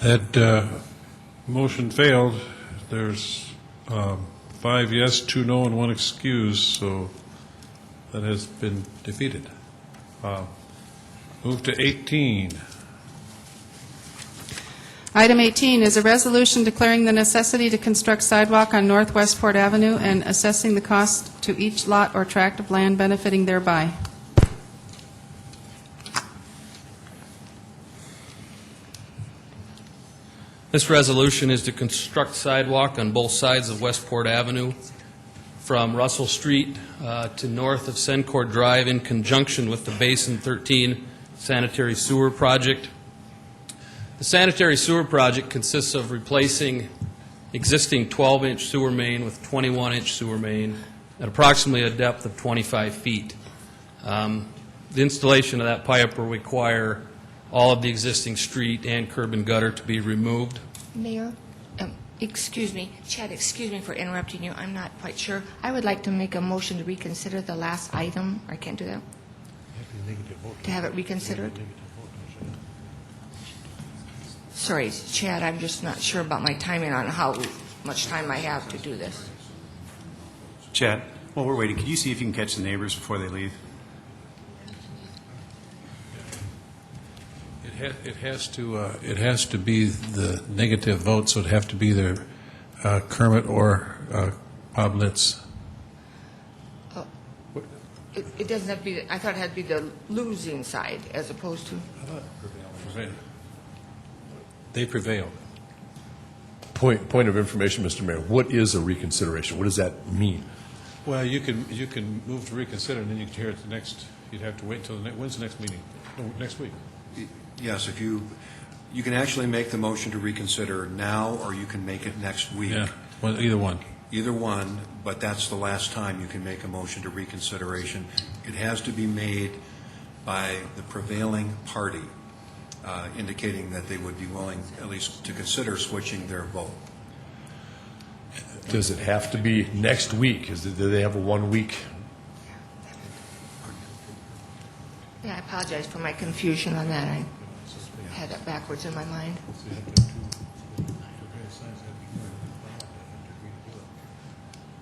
That motion failed. There's 5 yes, 2 no, and 1 excuse, so that has been defeated. Move to 18. Item 18 is a resolution declaring the necessity to construct sidewalk on North Westport Avenue and assessing the cost to each lot or tract of land benefiting thereby. This resolution is to construct sidewalk on both sides of Westport Avenue from Russell Street to north of Sencourt Drive, in conjunction with the Basin 13 sanitary sewer project. The sanitary sewer project consists of replacing existing 12-inch sewer main with 21-inch sewer main at approximately a depth of 25 feet. The installation of that pipe will require all of the existing street and curb and gutter to be removed. Mayor, excuse me, Chad, excuse me for interrupting you. I'm not quite sure. I would like to make a motion to reconsider the last item. I can't do that. To have it reconsidered? Sorry, Chad, I'm just not sure about my timing on how much time I have to do this. Chad, while we're waiting, could you see if you can catch the neighbors before they leave? It has to be the negative vote, so it'd have to be either Kermit or Bob Litz. It doesn't have to be, I thought it had to be the losing side as opposed to, They prevailed. Point of information, Mr. Mayor, what is a reconsideration? What does that mean? Well, you can move to reconsider, and then you can hear it the next, you'd have to wait until, when's the next meeting? No, next week. Yes, if you can actually make the motion to reconsider now, or you can make it next week. Yeah, well, either one. Either one, but that's the last time you can make a motion to reconsideration. It has to be made by the prevailing party, indicating that they would be willing at least to consider switching their vote. Does it have to be next week? Do they have a 1 week? yeah, I apologize for my confusion on that. I had that backwards in my mind.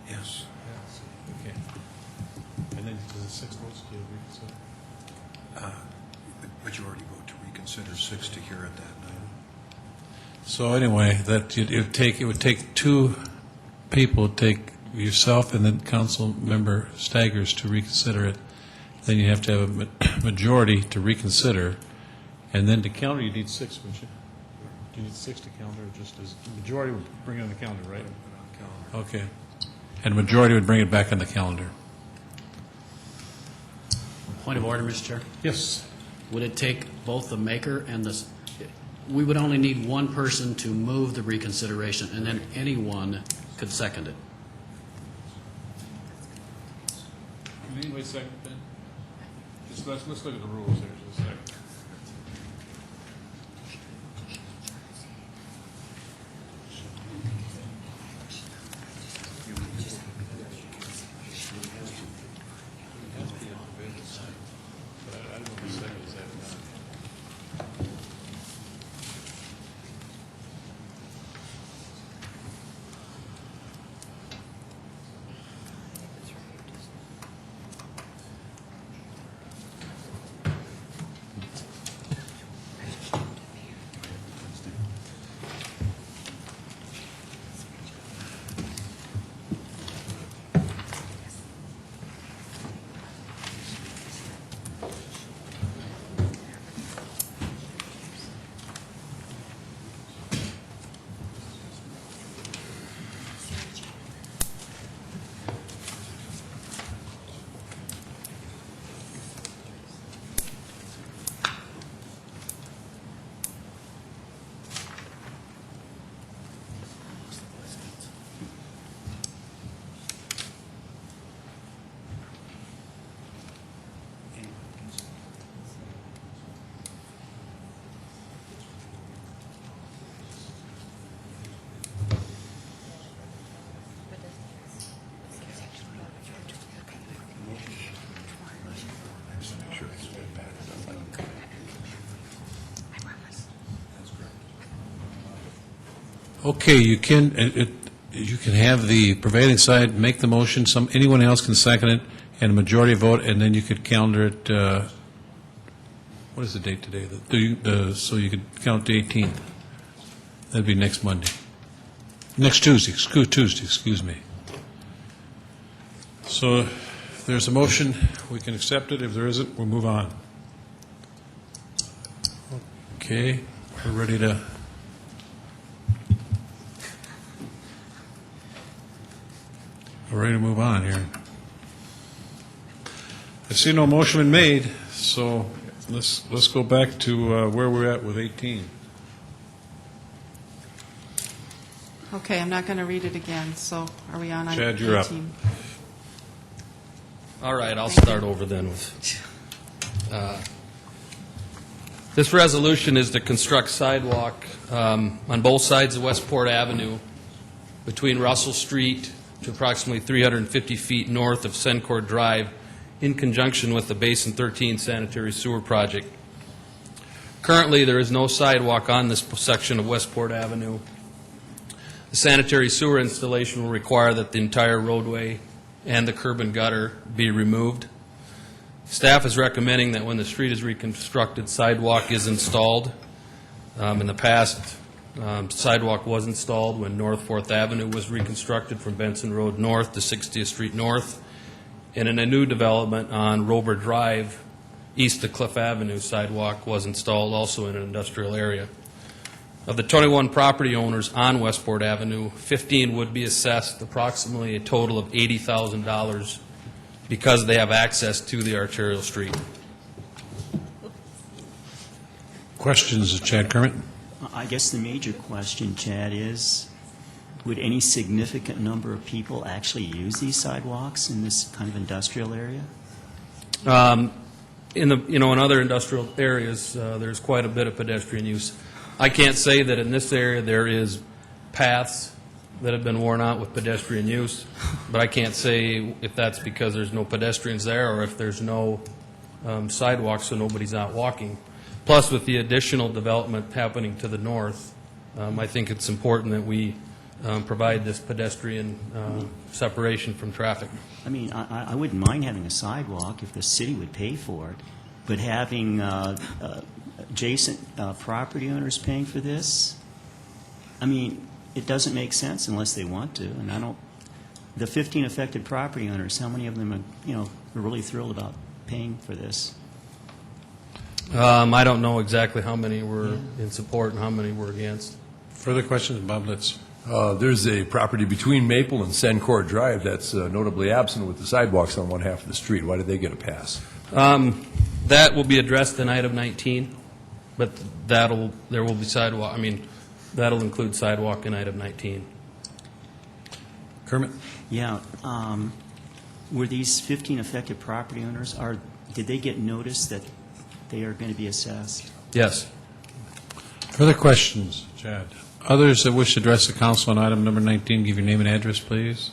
Yes. Okay. And then does it 6 votes to reconsider? Majority vote to reconsider, 6 to hear it that night. So anyway, it would take two people, take yourself and then Council Member Staggers to reconsider it. Then you have to have a majority to reconsider, and then to counter you need 6, wouldn't you? Do you need 6 to counter, or just as majority would bring it on the calendar, right? Okay. And majority would bring it back on the calendar. Point of order, Mr. Chair. Yes. Would it take both the maker and the, we would only need one person to move the reconsideration, and then anyone could second it. Can anybody second that? Let's look at the rules here just a second. Okay, you can have the prevailing side make the motion, anyone else can second it, and a majority vote, and then you could counter it, what is the date today? So you could count the 18th. That'd be next Monday. Next Tuesday, excuse me. So if there's a motion, we can accept it. If there isn't, we'll move on. Okay, we're ready to... We're ready to move on here. I see no motion been made, so let's go back to where we're at with 18. Okay, I'm not going to read it again, so are we on? Chad, you're up. All right, I'll start over then with, this resolution is to construct sidewalk on both sides of Westport Avenue between Russell Street to approximately 350 feet north of Sencor Drive in conjunction with the Basin 13 sanitary sewer project. Currently, there is no sidewalk on this section of Westport Avenue. The sanitary sewer installation will require that the entire roadway and the curb and gutter be removed. Staff is recommending that when the street is reconstructed, sidewalk is installed. In the past, sidewalk was installed when North 4th Avenue was reconstructed from Benson Road North to 60th Street North. And in a new development on Rober Drive, east of Cliff Avenue, sidewalk was installed also in an industrial area. Of the 21 property owners on Westport Avenue, 15 would be assessed approximately a total of $80,000 because they have access to the arterial street. Questions of Chad Kermit? I guess the major question, Chad, is would any significant number of people actually use these sidewalks in this kind of industrial area? In other industrial areas, there's quite a bit of pedestrian use. I can't say that in this area there is paths that have been worn out with pedestrian use, but I can't say if that's because there's no pedestrians there or if there's no sidewalks so nobody's out walking. Plus, with the additional development happening to the north, I think it's important that we provide this pedestrian separation from traffic. I mean, I wouldn't mind having a sidewalk if the city would pay for it, but having adjacent property owners paying for this, I mean, it doesn't make sense unless they want to. And I don't. The 15 affected property owners, how many of them are really thrilled about paying for this? I don't know exactly how many were in support and how many were against. Further questions, Bob Litz? There's a property between Maple and Sencor Drive that's notably absent with the sidewalks on one half of the street. Why did they get a pass? That will be addressed in item 19, but there will be sidewalk. I mean, that'll include sidewalk in item 19. Kermit? Yeah. Were these 15 affected property owners, did they get notice that they are going to be assessed? Yes. Further questions, Chad? Others that wish to address the council on item number 19, give your name and address, please.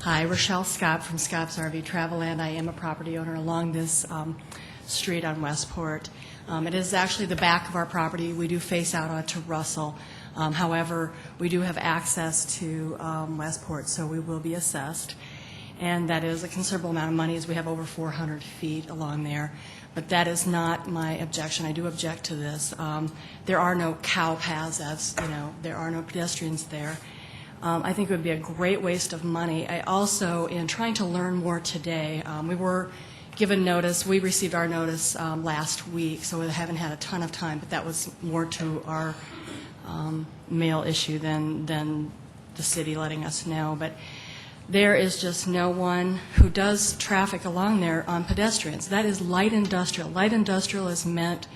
Hi, Rochelle Scott from Scott's RV Travel, I am a property owner along this street on Westport. It is actually the back of our property. We do face out onto Russell. However, we do have access to Westport, so we will be assessed. And that is a considerable amount of money, as we have over 400 feet along there. But that is not my objection. I do object to this. There are no cow paths, as you know. There are no pedestrians there. I think it would be a great waste of money. I also, in trying to learn more today, we were given notice. We received our notice last week, so we haven't had a ton of time, but that was more to our mail issue than the city letting us know. But there is just no one who does traffic along there on pedestrians. That is light industrial. Light industrial is meant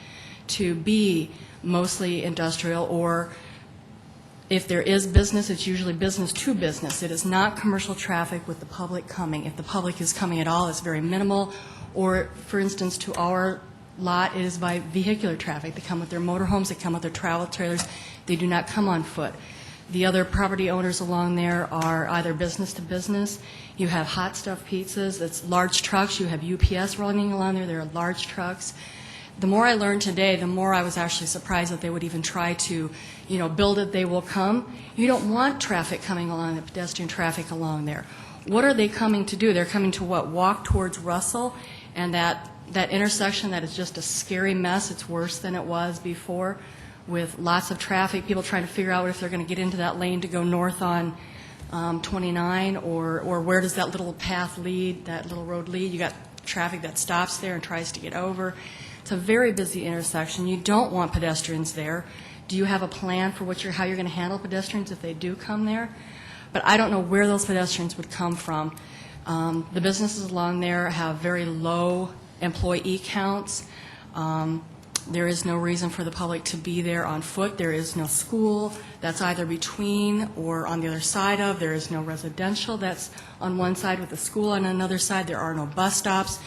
to be mostly industrial, or if there is business, it's usually business to business. It is not commercial traffic with the public coming. If the public is coming at all, it's very minimal. Or, for instance, to our lot, it is by vehicular traffic. They come with their motorhomes, they come with their travel trailers. They do not come on foot. The other property owners along there are either business to business. You have Hot Stuff Pizzas, that's large trucks. You have UPS running along there. There are large trucks. The more I learned today, the more I was actually surprised that they would even try to, build it, they will come. You don't want traffic coming along, the pedestrian traffic along there. What are they coming to do? They're coming to what? Walk towards Russell, and that intersection that is just a scary mess. It's worse than it was before, with lots of traffic, people trying to figure out if they're going to get into that lane to go north on 29, or where does that little path lead, that little road lead. You got traffic that stops there and tries to get over. It's a very busy intersection. You don't want pedestrians there. Do you have a plan for how you're going to handle pedestrians if they do come there? But I don't know where those pedestrians would come from. The businesses along there have very low employee counts. There is no reason for the public to be there on foot. There is no school that's either between or on the other side of. There is no residential that's on one side with a school on another side. There are no bus stops.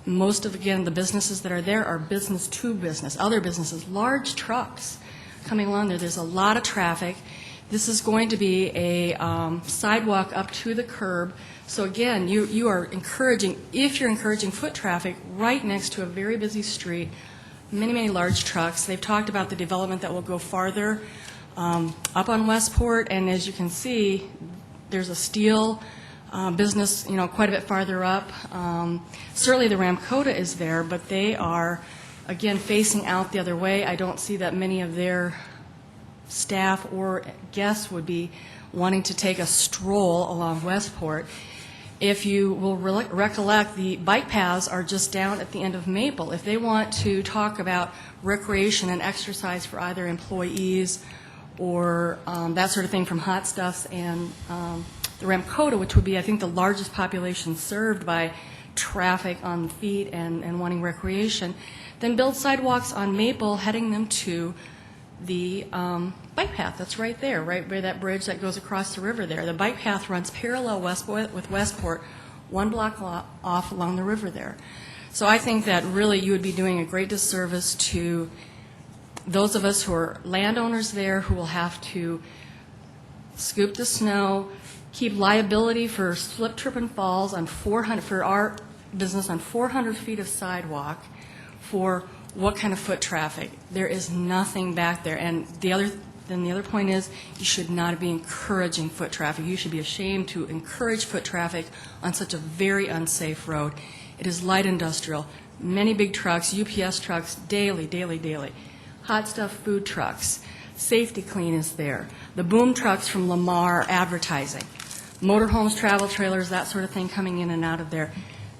Most of, again, the businesses that are there are business to business. Other businesses, large trucks coming along there. There's a lot of traffic. This is going to be a sidewalk up to the curb. So again, you are encouraging, if you're encouraging foot traffic right next to a very busy street, many, many large trucks. They've talked about the development that will go farther up on Westport, and as you can see, there's a steel business, quite a bit farther up. Certainly the Ramkota is there, but they are, again, facing out the other way. I don't see that many of their staff or guests would be wanting to take a stroll along Westport. If you will recollect, the bike paths are just down at the end of Maple. If they want to talk about recreation and exercise for either employees or that sort of thing from Hot Stuffs and the Ramkota, which would be, I think, the largest population served by traffic on feet and wanting recreation, then build sidewalks on Maple heading them to the bike path that's right there, right by that bridge that goes across the river there. The bike path runs parallel with Westport, 1 block off along the river there. So I think that really you would be doing a great disservice to those of us who are landowners there who will have to scoop the snow, keep liability for slip, trip, and falls on 400, for our business on 400 feet of sidewalk for what kind of foot traffic? There is nothing back there. And the other point is you should not be encouraging foot traffic. You should be ashamed to encourage foot traffic on such a very unsafe road. It is light industrial. Many big trucks, UPS trucks, daily. Hot Stuff food trucks. Safety Clean is there. The boom trucks from Lamar advertising. Motorhomes, travel trailers, that sort of thing coming in and out of there.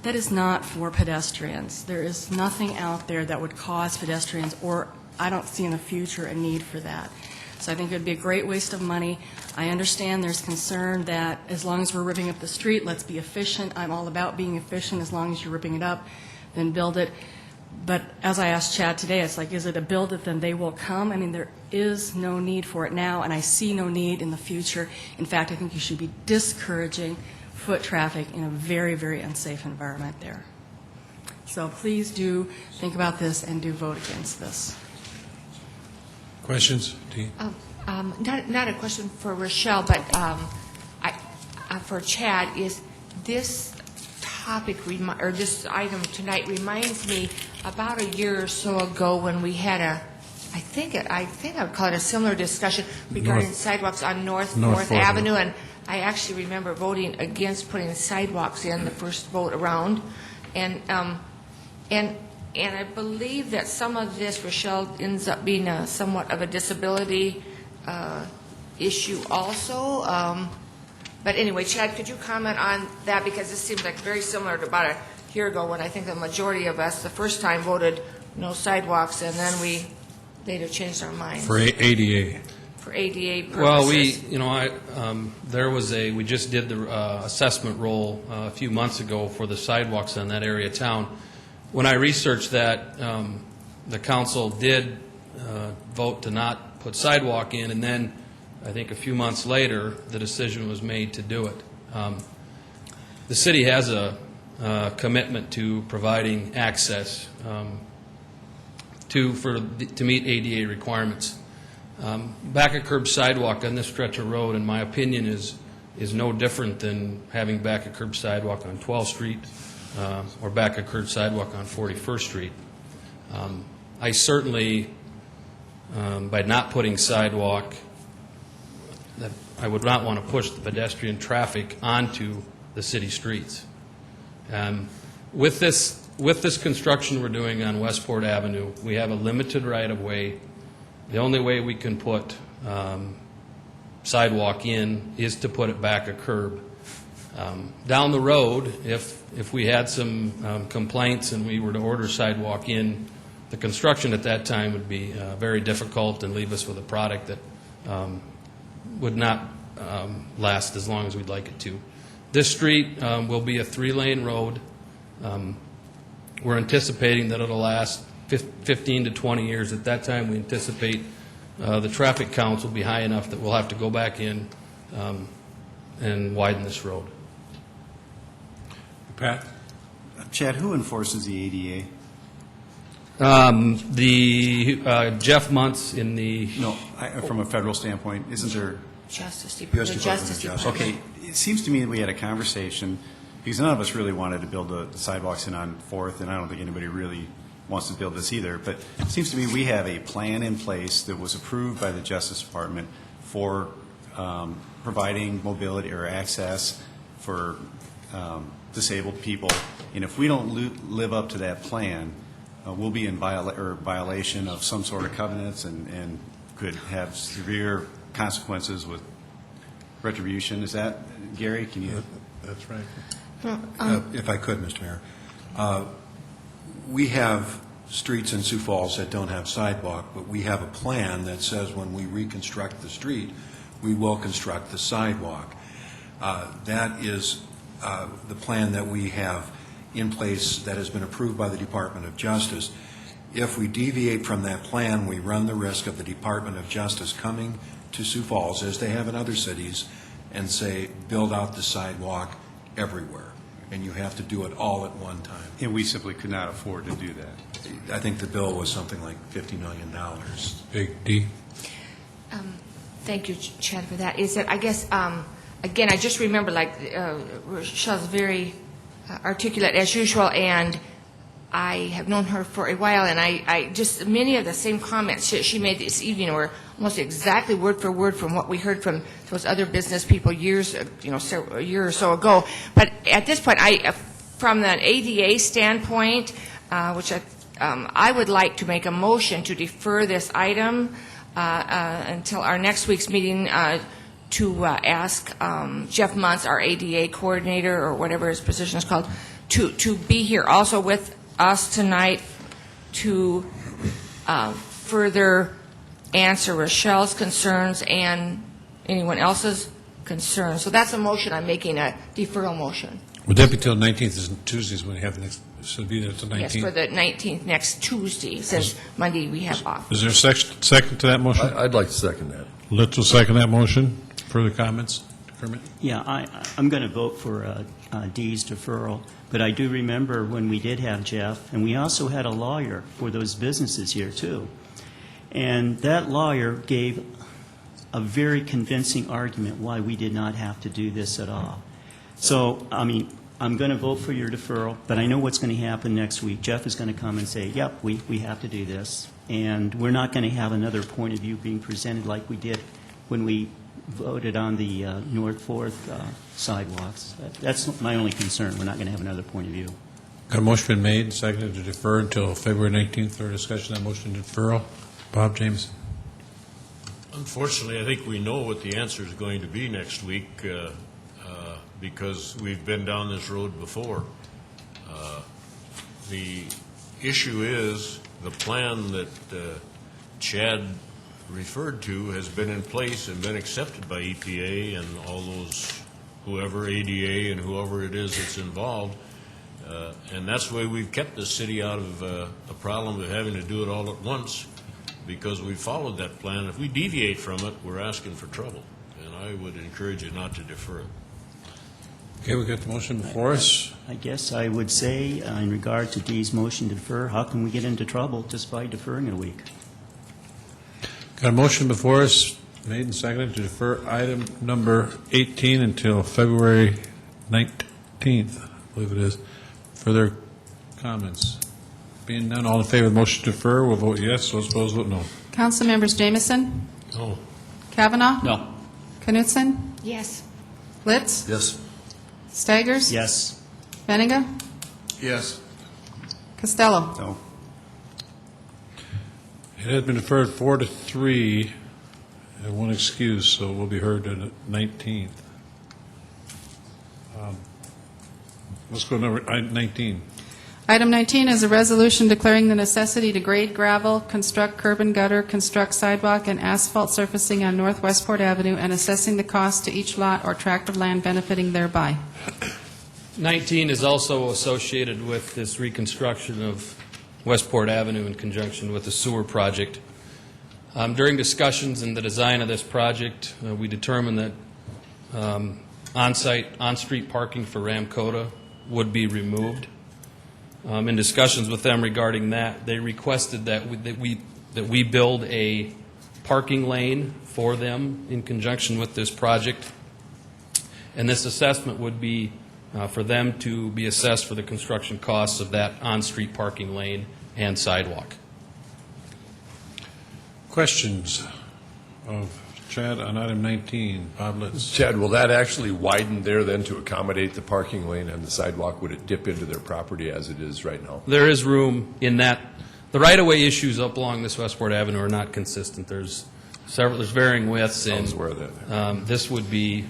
That is not for pedestrians. There is nothing out there that would cause pedestrians, or I don't see in the future a need for that. So I think it would be a great waste of money. I understand there's concern that as long as we're ripping up the street, let's be efficient. I'm all about being efficient. As long as you're ripping it up, then build it. But as I asked Chad today, it's like, is it a build it, then they will come? I mean, there is no need for it now, and I see no need in the future. In fact, I think you should be discouraging foot traffic in a very, very unsafe environment there. So please do think about this and do vote against this. Questions? Dee? Not a question for Rochelle, but for Chad, is this topic, or this item tonight reminds me about a year or so ago when we had I think I would call it a similar discussion regarding sidewalks on North Avenue, and I actually remember voting against putting sidewalks in the first vote around, and I believe that some of this, Rochelle, ends up being somewhat of a disability issue also. But anyway, Chad, could you comment on that, because this seems like very similar to about a year ago when I think the majority of us the first time voted no sidewalks, and then we later changed our minds. For ADA. For ADA purposes. Well, we just did the assessment roll a few months ago for the sidewalks in that area of town. When I researched that, the council did vote to not put sidewalk in, and then I think a few months later, the decision was made to do it. The city has a commitment to providing access to meet ADA requirements. Back a curb sidewalk on this stretch of road, in my opinion, is no different than having back a curb sidewalk on 12th Street or back a curb sidewalk on 41st Street. I certainly, by not putting sidewalk, that I would not want to push the pedestrian traffic onto the city streets. With this construction we're doing on Westport Avenue, we have a limited right-of-way. The only way we can put sidewalk in is to put it back a curb. Down the road, if we had some complaints and we were to order sidewalk in, the construction at that time would be very difficult and leave us with a product that would not last as long as we'd like it to. This street will be a 3-lane road. We're anticipating that it'll last 15 to 20 years. At that time, we anticipate the traffic counts will be high enough that we'll have to go back in and widen this road. Pat? Chad, who enforces the ADA? Jeff Muntz in the... No, from a federal standpoint, isn't there Justice U.S. Department of Justice. Okay, it seems to me that we had a conversation, because none of us really wanted to build the sidewalks in on Fourth, and I don't think anybody really wants to build this either, but it seems to me we have a plan in place that was approved by the Justice Department for providing mobility or access for disabled people, and if we don't live up to that plan, we'll be in violation of some sort of covenants and could have severe consequences with retribution. Is that, Gary, can you? That's right. If I could, Mr. Mayor. We have streets in Sioux Falls that don't have sidewalk, but we have a plan that says when we reconstruct the street, we will construct the sidewalk. That is the plan that we have in place that has been approved by the Department of Justice. If we deviate from that plan, we run the risk of the Department of Justice coming to Sioux Falls, as they have in other cities, and say, build out the sidewalk everywhere. And you have to do it all at one time. And we simply could not afford to do that. I think the bill was something like $50 million. Big D. Thank you, Chad, for that. Is that, I guess, again, I just remember, like, Rochelle's very articulate as usual, and I have known her for a while, and I just, many of the same comments she made this evening were almost exactly word for word from what we heard from those other business people years, a year or so ago. But at this point, from the ADA standpoint, which I would like to make a motion to defer this item until our next week's meeting to ask Jeff Muntz, our ADA coordinator, or whatever his position is called, to be here also with us tonight to further answer Rochelle's concerns and anyone else's concerns. So that's a motion. I'm making a deferral motion. Would that be till 19th is Tuesdays when we have the next, so it'll be there till 19th? Yes, for the 19th, next Tuesday, since Monday we have off. Is there a second to that motion? I'd like to second that. Litz will second that motion. Further comments? Kermit? Yeah, I'm going to vote for D's deferral, but I do remember when we did have Jeff, and we also had a lawyer for those businesses here, too. And that lawyer gave a very convincing argument why we did not have to do this at all. So, I mean, I'm going to vote for your deferral, but I know what's going to happen next week. Jeff is going to come and say, yep, we have to do this. And we're not going to have another point of view being presented like we did when we voted on the North Fourth sidewalks. That's my only concern. We're not going to have another point of view. Got a motion been made and seconded to defer until February 19th for discussion on motion to deferral. Bob James. Unfortunately, I think we know what the answer is going to be next week because we've been down this road before. The issue is the plan that Chad referred to has been in place and been accepted by EPA and all those, whoever, ADA and whoever it is that's involved. And that's the way we've kept the city out of a problem of having to do it all at once, because we followed that plan. If we deviate from it, we're asking for trouble. And I would encourage you not to defer it. Okay, we got the motion before us. I guess I would say, in regard to D's motion to defer, how can we get into trouble just by deferring it a week? Got a motion before us, made and seconded to defer item number 18 until February 19th, I believe it is. Further comments? Being none, all in favor of the motion to defer will vote yes. Those opposed vote no. Council members Jamison? No. Kavanaugh? No. Knutson? Yes. Litz? Yes. Staggers? Yes. Benninga? Yes. Costello? No. It has been deferred 4-3 and one excuse, so it will be heard on the 19th. Let's go to number 19. Item 19 is a resolution declaring the necessity to grade gravel, construct curb and gutter, construct sidewalk and asphalt surfacing on North Westport Avenue, and assessing the cost to each lot or tract of land benefiting thereby. 19 is also associated with this reconstruction of Westport Avenue in conjunction with the sewer project. During discussions in the design of this project, we determined that on-street parking for Ramcota would be removed. In discussions with them regarding that, they requested that we build a parking lane for them in conjunction with this project. And this assessment would be for them to be assessed for the construction costs of that on-street parking lane and sidewalk. Questions of Chad on item 19? Bob Litz. Chad, will that actually widen there then to accommodate the parking lane and the sidewalk? Would it dip into their property as it is right now? There is room in that. The right-of-way issues up along this Westport Avenue are not consistent. There's varying widths, and this would be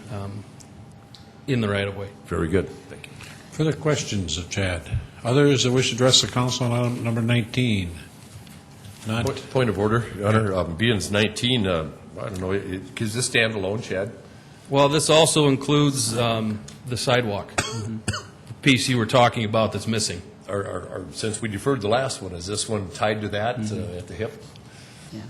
in the right-of-way. Very good. Thank you. Further questions of Chad? Others that wish to address the council on item number 19? Not. Point of order, Your Honor. Being it's 19, I don't know, is this stand alone, Chad? Well, this also includes the sidewalk, the piece you were talking about that's missing. Since we deferred the last one, is this one tied to that at the hip? Yeah.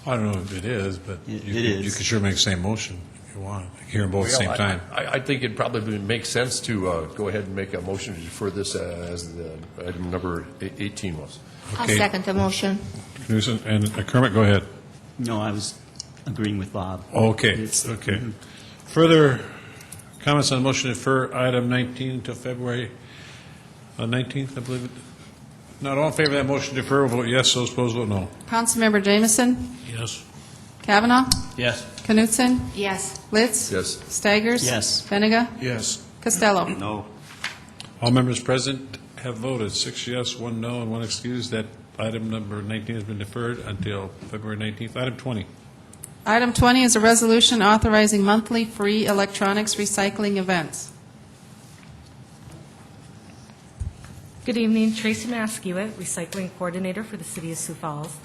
I don't know if it is, but you could sure make the same motion if you want. Hear them both at the same time. I think it'd probably make sense to go ahead and make a motion to defer this as the item number 18 was. I'll second the motion. Knudsen and Kermit, go ahead. No, I was agreeing with Bob. Okay. Further comments on the motion to defer item 19 until February 19th, I believe it. Not all in favor of that motion to defer, vote yes. Those opposed, vote no. Councilmember Jamison? Yes. Kavanaugh? Yes. Knutson? Yes. Litz? Yes. Staggers? Yes. Benega? Yes. Costello? No. All members present have voted, 6 yes, 1 no, and 1 excused. That item number 19 has been deferred until February 19th. Item 20. Item 20 is a resolution authorizing monthly free electronics recycling events. Good evening, Tracy Maskiewicz, Recycling Coordinator for the City of Sioux Falls.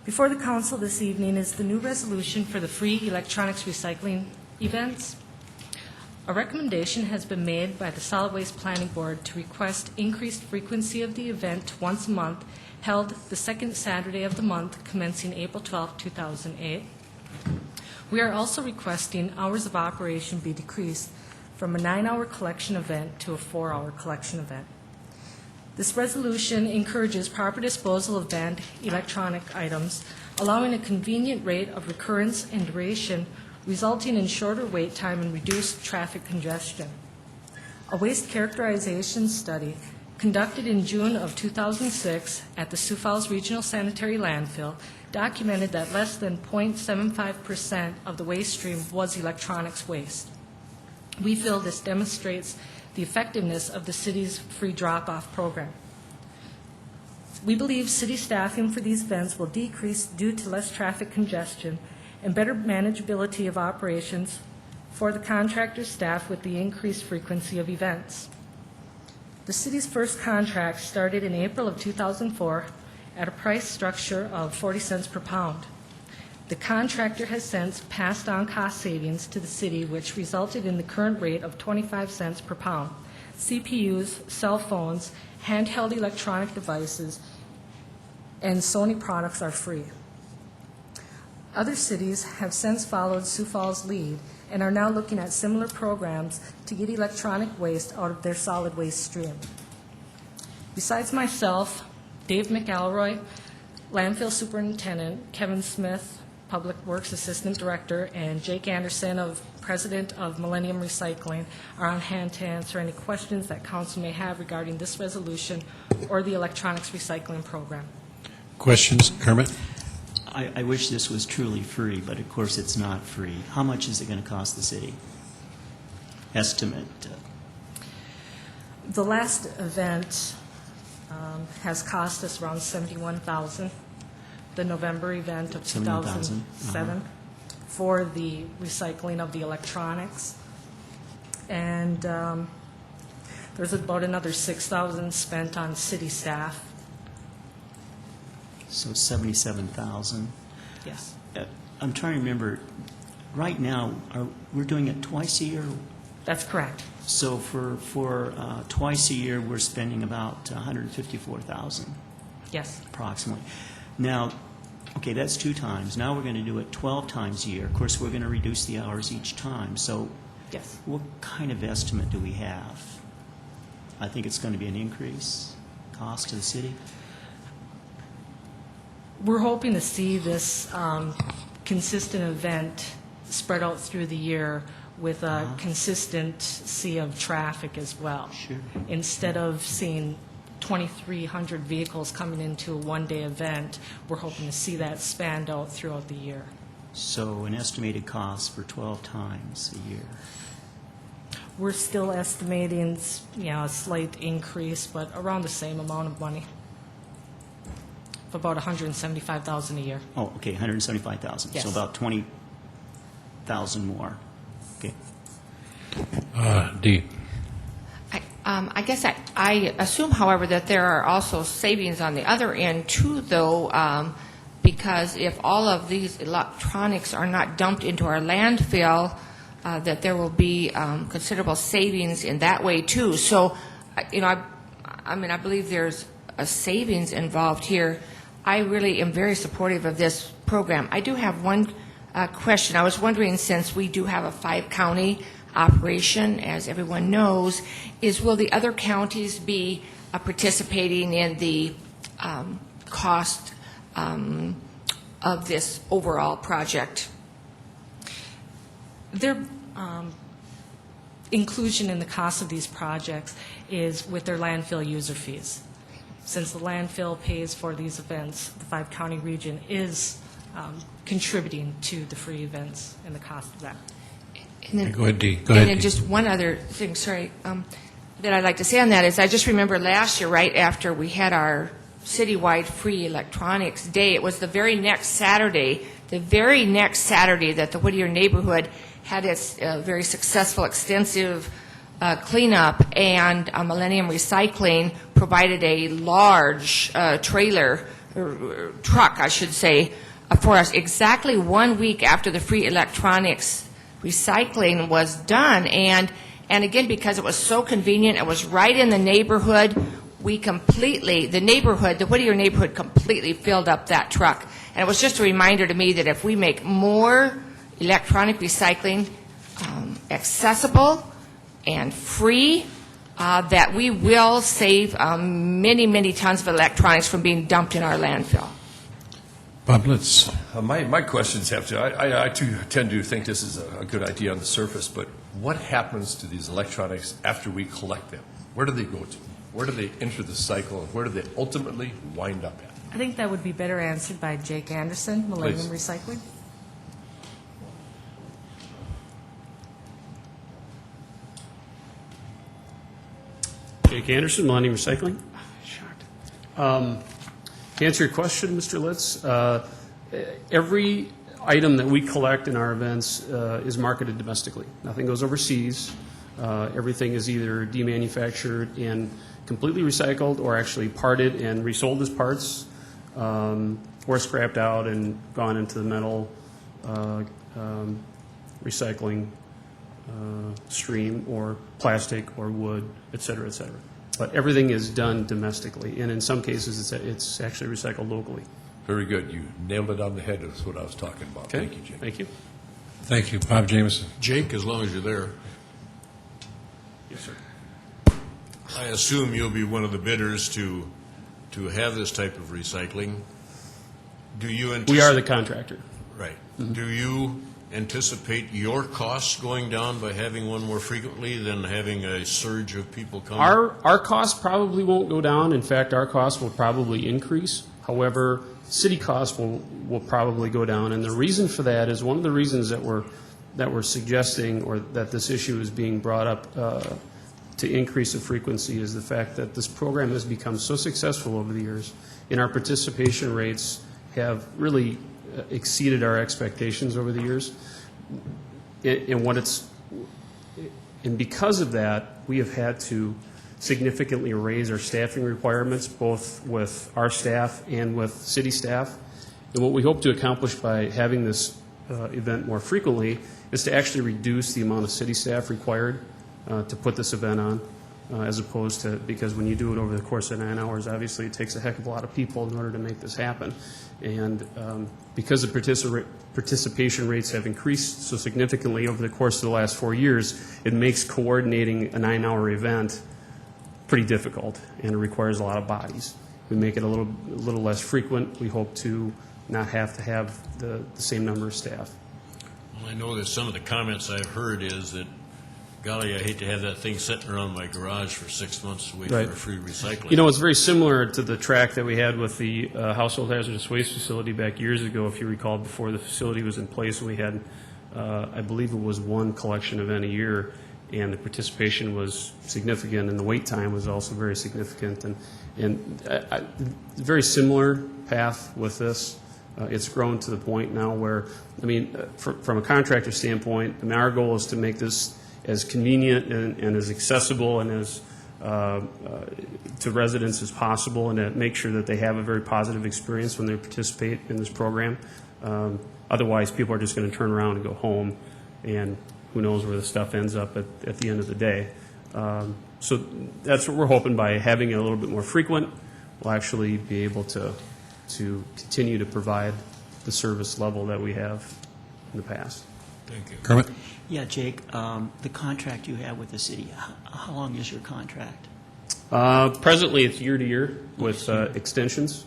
Before the Council this evening is the new resolution for the free electronics recycling events. A recommendation has been made by the Solid Waste Planning Board to request increased frequency of the event once a month, held the second Saturday of the month, commencing April 12, 2008. We are also requesting hours of operation be decreased from a 9-hour collection event to a 4-hour collection event. This resolution encourages proper disposal of banned electronic items, allowing a convenient rate of recurrence and duration, resulting in shorter wait time and reduced traffic congestion. A waste characterization study conducted in June of 2006 at the Sioux Falls Regional Sanitary Landfill documented that less than 0.75% of the waste stream was electronics waste. We feel this demonstrates the effectiveness of the city's free drop-off program. We believe city staffing for these events will decrease due to less traffic congestion and better manageability of operations for the contractor staff with the increased frequency of events. The city's first contract started in April of 2004 at a price structure of 40 cents per pound. The contractor has since passed on cost savings to the city, which resulted in the current rate of 25 cents per pound. CPUs, cell phones, handheld electronic devices, and Sony products are free. Other cities have since followed Sioux Falls' lead and are now looking at similar programs to get electronic waste out of their solid waste stream. Besides myself, Dave McElroy, Landfill Superintendent, Kevin Smith, Public Works Assistant Director, and Jake Anderson, President of Millennium Recycling, are on hand to answer any questions that Council may have regarding this resolution or the electronics recycling program. Questions? Kermit? I wish this was truly free, but of course it's not free. How much is it going to cost the city? Estimate. The last event has cost us around $71,000. The November event of 2007 for the recycling of the electronics. And there's about another $6,000 spent on city staff. So 77,000. Yes. I'm trying to remember, right now, we're doing it twice a year? That's correct. So for twice a year, we're spending about 154,000. Yes. Approximately. Now, okay, that's 2 times. Now we're going to do it 12 times a year. Of course, we're going to reduce the hours each time. So yes. What kind of estimate do we have? I think it's going to be an increase cost to the city. We're hoping to see this consistent event spread out through the year with a consistency of traffic as well. Sure. Instead of seeing 2,300 vehicles coming into a one-day event, we're hoping to see that spanned out throughout the year. So an estimated cost for 12 times a year. We're still estimating, a slight increase, but around the same amount of money, of about $175,000 a year. Oh, okay, 175,000. Yes. So about 20,000 more. Okay. D. I guess I assume, however, that there are also savings on the other end too, though, because if all of these electronics are not dumped into our landfill, that there will be considerable savings in that way too. So, I believe there's a savings involved here. I really am very supportive of this program. I do have one question. I was wondering, since we do have a 5-county operation, as everyone knows, will the other counties be participating in the cost of this overall project? Their inclusion in the cost of these projects is with their landfill user fees. Since the landfill pays for these events, the 5-county region is contributing to the free events and the cost of that. And then, Go ahead, Dee. And then just one other thing, sorry, that I'd like to say on that is I just remember last year, right after we had our citywide free electronics day, it was the very next Saturday that the Whittier neighborhood had its very successful, extensive cleanup, and Millennium Recycling provided a large truck, I should say, for us exactly 1 week after the free electronics recycling was done. And again, because it was so convenient, it was right in the neighborhood, the Whittier neighborhood completely filled up that truck. And it was just a reminder to me that if we make more electronic recycling accessible and free, that we will save many, many tons of electronics from being dumped in our landfill. Bob Litz. My questions have to, I too tend to think this is a good idea on the surface, but what happens to these electronics after we collect them? Where do they go to? Where do they enter the cycle, and where do they ultimately wind up at? I think that would be better answered by Jake Anderson, Millennium Please. Recycling. Jake Anderson, Millennium Recycling. To answer your question, Mr. Litz, every item that we collect in our events is marketed domestically. Nothing goes overseas. Everything is either demanufactured and completely recycled, or actually parted and resold as parts, or scrapped out and gone into the metal recycling stream, or plastic or wood, et cetera, et cetera. But everything is done domestically, and in some cases, it's actually recycled locally. Very good. You nailed it on the head. That's what I was talking about. Okay. Thank you, Jake. Thank you. Thank you. Bob Jameson. Jake, as long as you're there, Yes, sir. I assume you'll be one of the bidders to have this type of recycling. Do you anticipate? We are the contractor. Right. Do you anticipate your costs going down by having one more frequently than having a surge of people coming? Our costs probably won't go down. In fact, our costs will probably increase. However, city costs will probably go down. And the reason for that is, one of the reasons that we're suggesting, or that this issue is being brought up to increase the frequency, is the fact that this program has become so successful over the years, and our participation rates have really exceeded our expectations over the years. And because of that, we have had to significantly raise our staffing requirements, both with our staff and with city staff. And what we hope to accomplish by having this event more frequently is to actually reduce the amount of city staff required to put this event on, as opposed to, because when you do it over the course of 9 hours, obviously it takes a heck of a lot of people in order to make this happen. And because the participation rates have increased so significantly over the course of the last 4 years, it makes coordinating a 9-hour event pretty difficult, and it requires a lot of bodies. We make it a little less frequent. We hope to not have to have the same number of staff. Well, I know that some of the comments I've heard is that, golly, I hate to have that thing sitting around my garage for 6 months to wait Right. for free recycling. You know, it's very similar to the track that we had with the household hazardous waste facility back years ago, if you recall, before the facility was in place. We had, I believe it was one collection event a year, and the participation was significant, and the wait time was also very significant. And very similar path with this. It's grown to the point now where, I mean, from a contractor standpoint, I mean, our goal is to make this as convenient and as accessible and as to residents as possible, and to make sure that they have a very positive experience when they participate in this program. Otherwise, people are just going to turn around and go home, and who knows where the stuff ends up at the end of the day. So that's what we're hoping. By having it a little bit more frequent, we'll actually be able to continue to provide the service level that we have in the past. Thank you. Kermit? Yeah, Jake, the contract you have with the city, how long is your contract? Presently, it's year to year with extensions.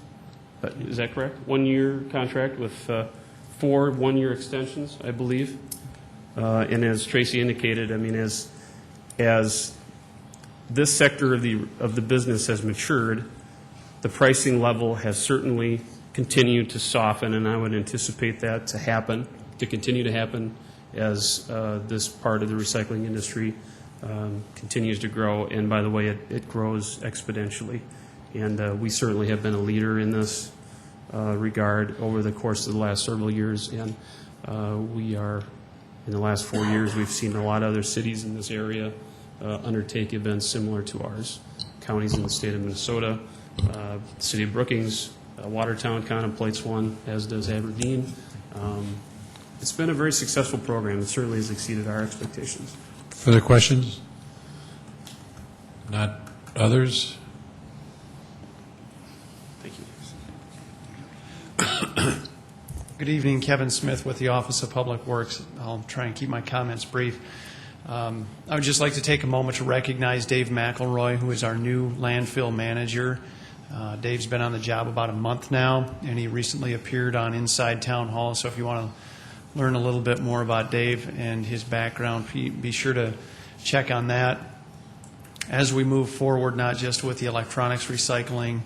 Is that correct? 1 year contract with 4 1-year extensions, I believe. And as Tracy indicated, I mean, as this sector of the business has matured, the pricing level has certainly continued to soften, and I would anticipate that to continue to happen as this part of the recycling industry continues to grow. And by the way, it grows exponentially. And we certainly have been a leader in this regard over the course of the last several years. And we are, in the last 4 years, we've seen a lot of other cities in this area undertake events similar to ours. Counties in the state of Minnesota, the city of Brookings, Watertown contemplates one, as does Aberdeen. It's been a very successful program. It certainly has exceeded our expectations. Further questions? Not others? Thank you. Good evening, Kevin Smith with the Office of Public Works. I'll try and keep my comments brief. I would just like to take a moment to recognize Dave McElroy, who is our new landfill manager. Dave's been on the job about a month now, and he recently appeared on Inside Town Hall. So if you want to learn a little bit more about Dave and his background, be sure to check on that. As we move forward, not just with the electronics recycling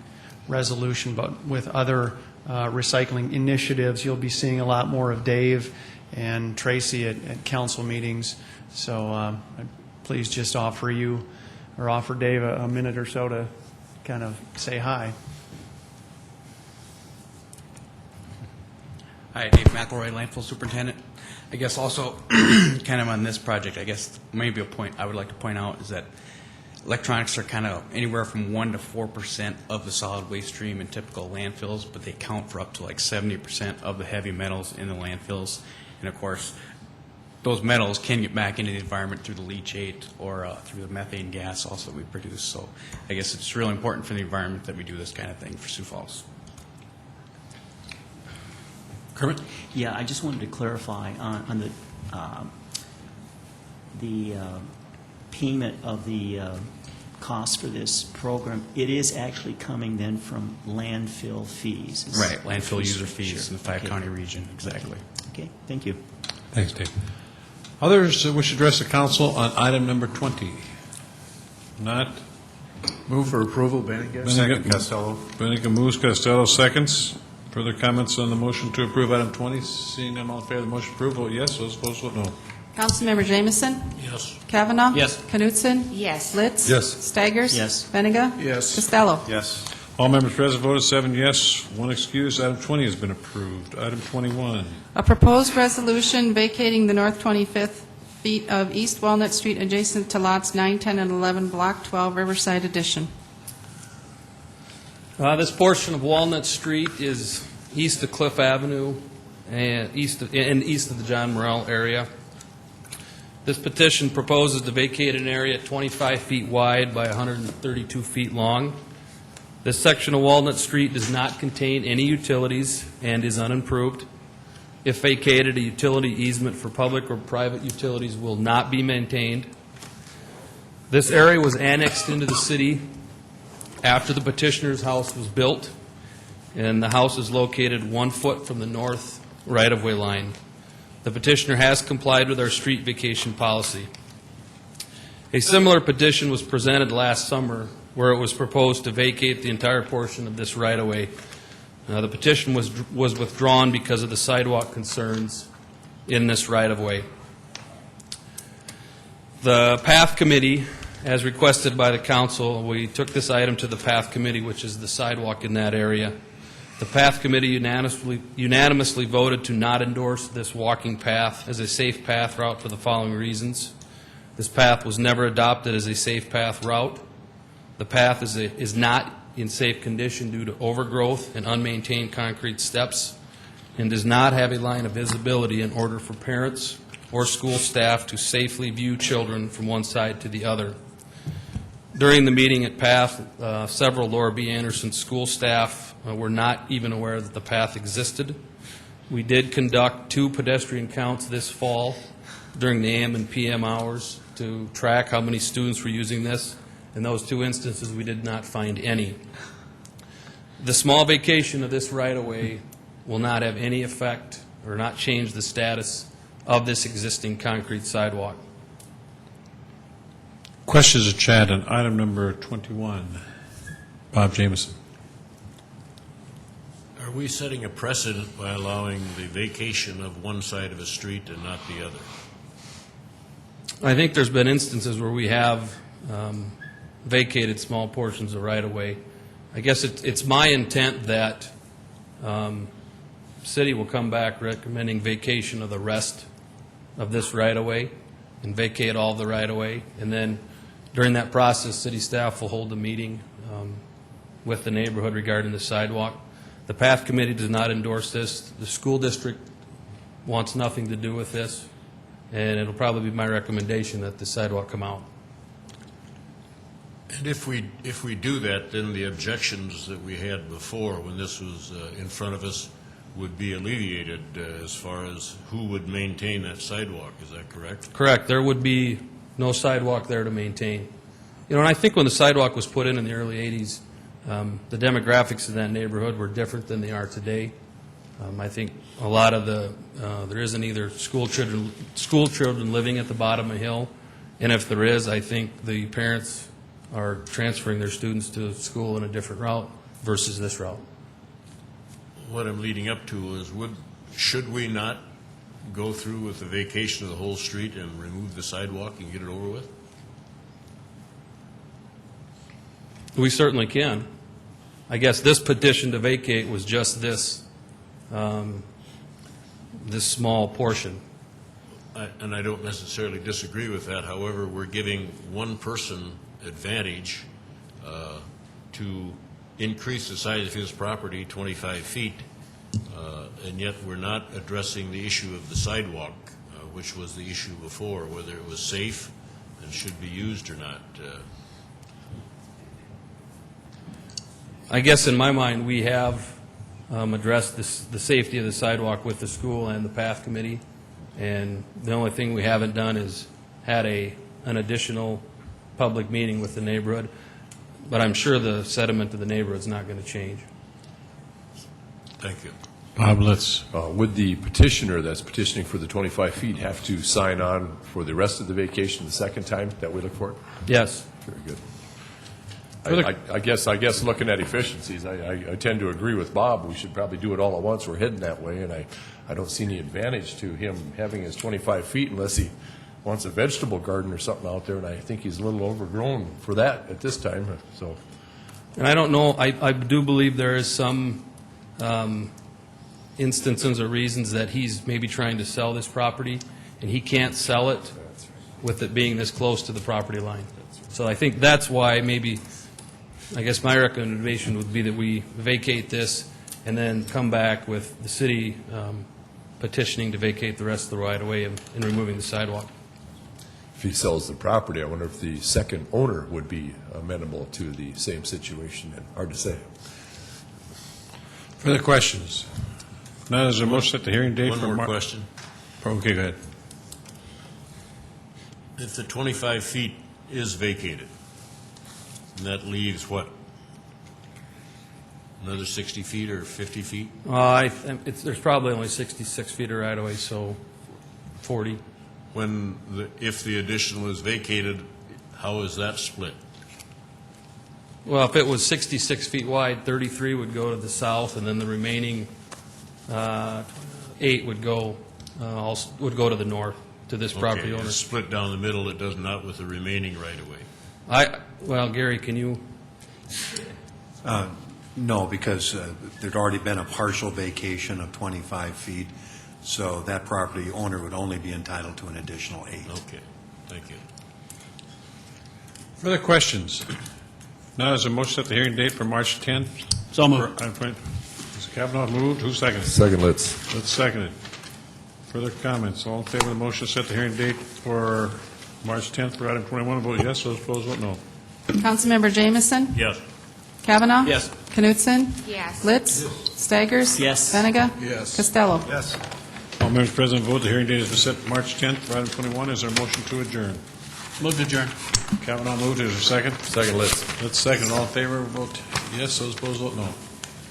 resolution, but with other recycling initiatives, you'll be seeing a lot more of Dave and Tracy at council meetings. So please just offer Dave a minute or so to kind of say hi. Hi, Dave McElroy, landfill superintendent. I guess also kind of on this project, I guess maybe a point I would like to point out is that electronics are kind of anywhere from 1% to 4% of the solid waste stream in typical landfills, but they count for up to like 70% of the heavy metals in the landfills. And of course, those metals can get back into the environment through the leachate or through the methane gas also that we produce. So I guess it's really important for the environment that we do this kind of thing for Sioux Falls. Kermit? Yeah, I just wanted to clarify on the payment of the cost for this program. It is actually coming then from landfill fees. Right, landfill user fees Sure. in the five-county region, exactly. Okay, thank you. Thanks, Dave. Others wish to address the council on item number 20? Not? Move for approval, Bennigan. Second, Costello. Bennigan moves, Costello seconds. Further comments on the motion to approve item 20? Seeing none, all in favor of the motion to approve, vote yes. Those opposed, vote no. Councilmember Jamison? Yes. Kavanaugh? Yes. Knutson? Yes. Litz? Yes. Staggers? Yes. Benniga? Yes. Costello? Yes. All members present voted 7 yes, 1 excused. Item 20 has been approved. Item 21. A proposed resolution vacating the north 25th feet of East Walnut Street adjacent to lots 9, 10, and 11, Block 12, Riverside Edition. This portion of Walnut Street is east of Cliff Avenue and east of the John Morrell area. This petition proposes to vacate an area 25 feet wide by 132 feet long. This section of Walnut Street does not contain any utilities and is unimproved. If vacated, a utility easement for public or private utilities will not be maintained. This area was annexed into the city after the petitioner's house was built, and the house is located 1 foot from the north right-of-way line. The petitioner has complied with our street vacation policy. A similar petition was presented last summer where it was proposed to vacate the entire portion of this right-of-way. The petition was withdrawn because of the sidewalk concerns in this right-of-way. The Path Committee, as requested by the council, we took this item to the Path Committee, which is the sidewalk in that area. The Path Committee unanimously voted to not endorse this walking path as a safe path route for the following reasons. This path was never adopted as a safe path route. The path is not in safe condition due to overgrowth and unmaintained concrete steps, and does not have a line of visibility in order for parents or school staff to safely view children from one side to the other. During the meeting at PATH, several Laura B. Anderson school staff were not even aware that the path existed. We did conduct 2 pedestrian counts this fall during the AM and PM hours to track how many students were using this. In those 2 instances, we did not find any. The small vacation of this right-of-way will not have any effect or not change the status of this existing concrete sidewalk. Questions of Chad on item number 21. Bob Jamieson. Are we setting a precedent by allowing the vacation of one side of a street and not the other? I think there's been instances where we have vacated small portions of right-of-way. I guess it's my intent that city will come back recommending vacation of the rest of this right-of-way and vacate all the right-of-way. And then during that process, city staff will hold a meeting with the neighborhood regarding the sidewalk. The Path Committee does not endorse this. The school district wants nothing to do with this, and it'll probably be my recommendation that the sidewalk come out. And if we do that, then the objections that we had before when this was in front of us would be alleviated as far as who would maintain that sidewalk. Is that correct? Correct. There would be no sidewalk there to maintain. You know, and I think when the sidewalk was put in the early 80s, the demographics in that neighborhood were different than they are today. I think a lot of there isn't either school children living at the bottom of the hill, and if there is, I think the parents are transferring their students to school in a different route versus this route. What I'm leading up to is should we not go through with the vacation of the whole street and remove the sidewalk and get it over with? We certainly can. I guess this petition to vacate was just this small portion. And I don't necessarily disagree with that. However, we're giving one person advantage to increase the size of his property 25 feet, and yet we're not addressing the issue of the sidewalk, which was the issue before, whether it was safe and should be used or not. I guess in my mind, we have addressed the safety of the sidewalk with the school and the Path Committee, and the only thing we haven't done is had an additional public meeting with the neighborhood, but I'm sure the sentiment of the neighborhood is not going to change. Thank you. Bob Litz. Would the petitioner that's petitioning for the 25 feet have to sign on for the rest of the vacation the second time that we look for? Yes. Very good. I guess looking at efficiencies, I tend to agree with Bob. We should probably do it all at once. We're heading that way, and I don't see any advantage to him having his 25 feet unless he wants a vegetable garden or something out there, and I think he's a little overgrown for that at this time. So, and I don't know, I do believe there is some instances or reasons that he's maybe trying to sell this property, and he can't sell it with it being this close to the property line. So I think that's why maybe, I guess my recommendation would be that we vacate this and then come back with the city petitioning to vacate the rest of the right-of-way and removing the sidewalk. if he sells the property, I wonder if the second owner would be amenable to the same situation. And hard to say. Further questions? Now, is there a motion set the hearing date? One more question. Okay, go ahead. If the 25 feet is vacated, and that leaves what? Another 60 feet or 50 feet? There's probably only 66 feet of right-of-way, so 40. If the additional is vacated, how is that split? Well, if it was 66 feet wide, 33 would go to the south, and then the remaining 8 would go to the north, to this property Okay, owner. it's split down the middle, it does not with the remaining right-of-way. Well, Gary, can you? No, because there'd already been a partial vacation of 25 feet, so that property owner would only be entitled to an additional 8. Okay, thank you. Further questions? Now, is a motion set the hearing date for March 10th? So moved. Mr. Kavanaugh moved. Who seconded? Second, Litz. Let's second it. Further comments? All in favor of the motion set the hearing date for March 10th for item 21, vote yes. Those opposed, vote no. Councilmember Jamison? Yes. Kavanaugh? Yes. Knutson? Yes. Litz? Staggers? Yes. Benega? Yes. Costello? Yes. All members present vote. The hearing date is set March 10th for item 21. Is there a motion to adjourn? Move to adjourn. Kavanaugh moved. Is there a second? Second, Litz. Let's second. All in favor, vote yes. Those opposed, vote no.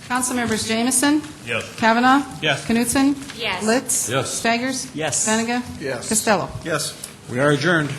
Councilmembers Jamison? Yes. Kavanaugh? Yes. Knutson? Yes. Litz? Yes. Staggers? Yes. Benega? Yes. Costello? Yes. We are adjourned.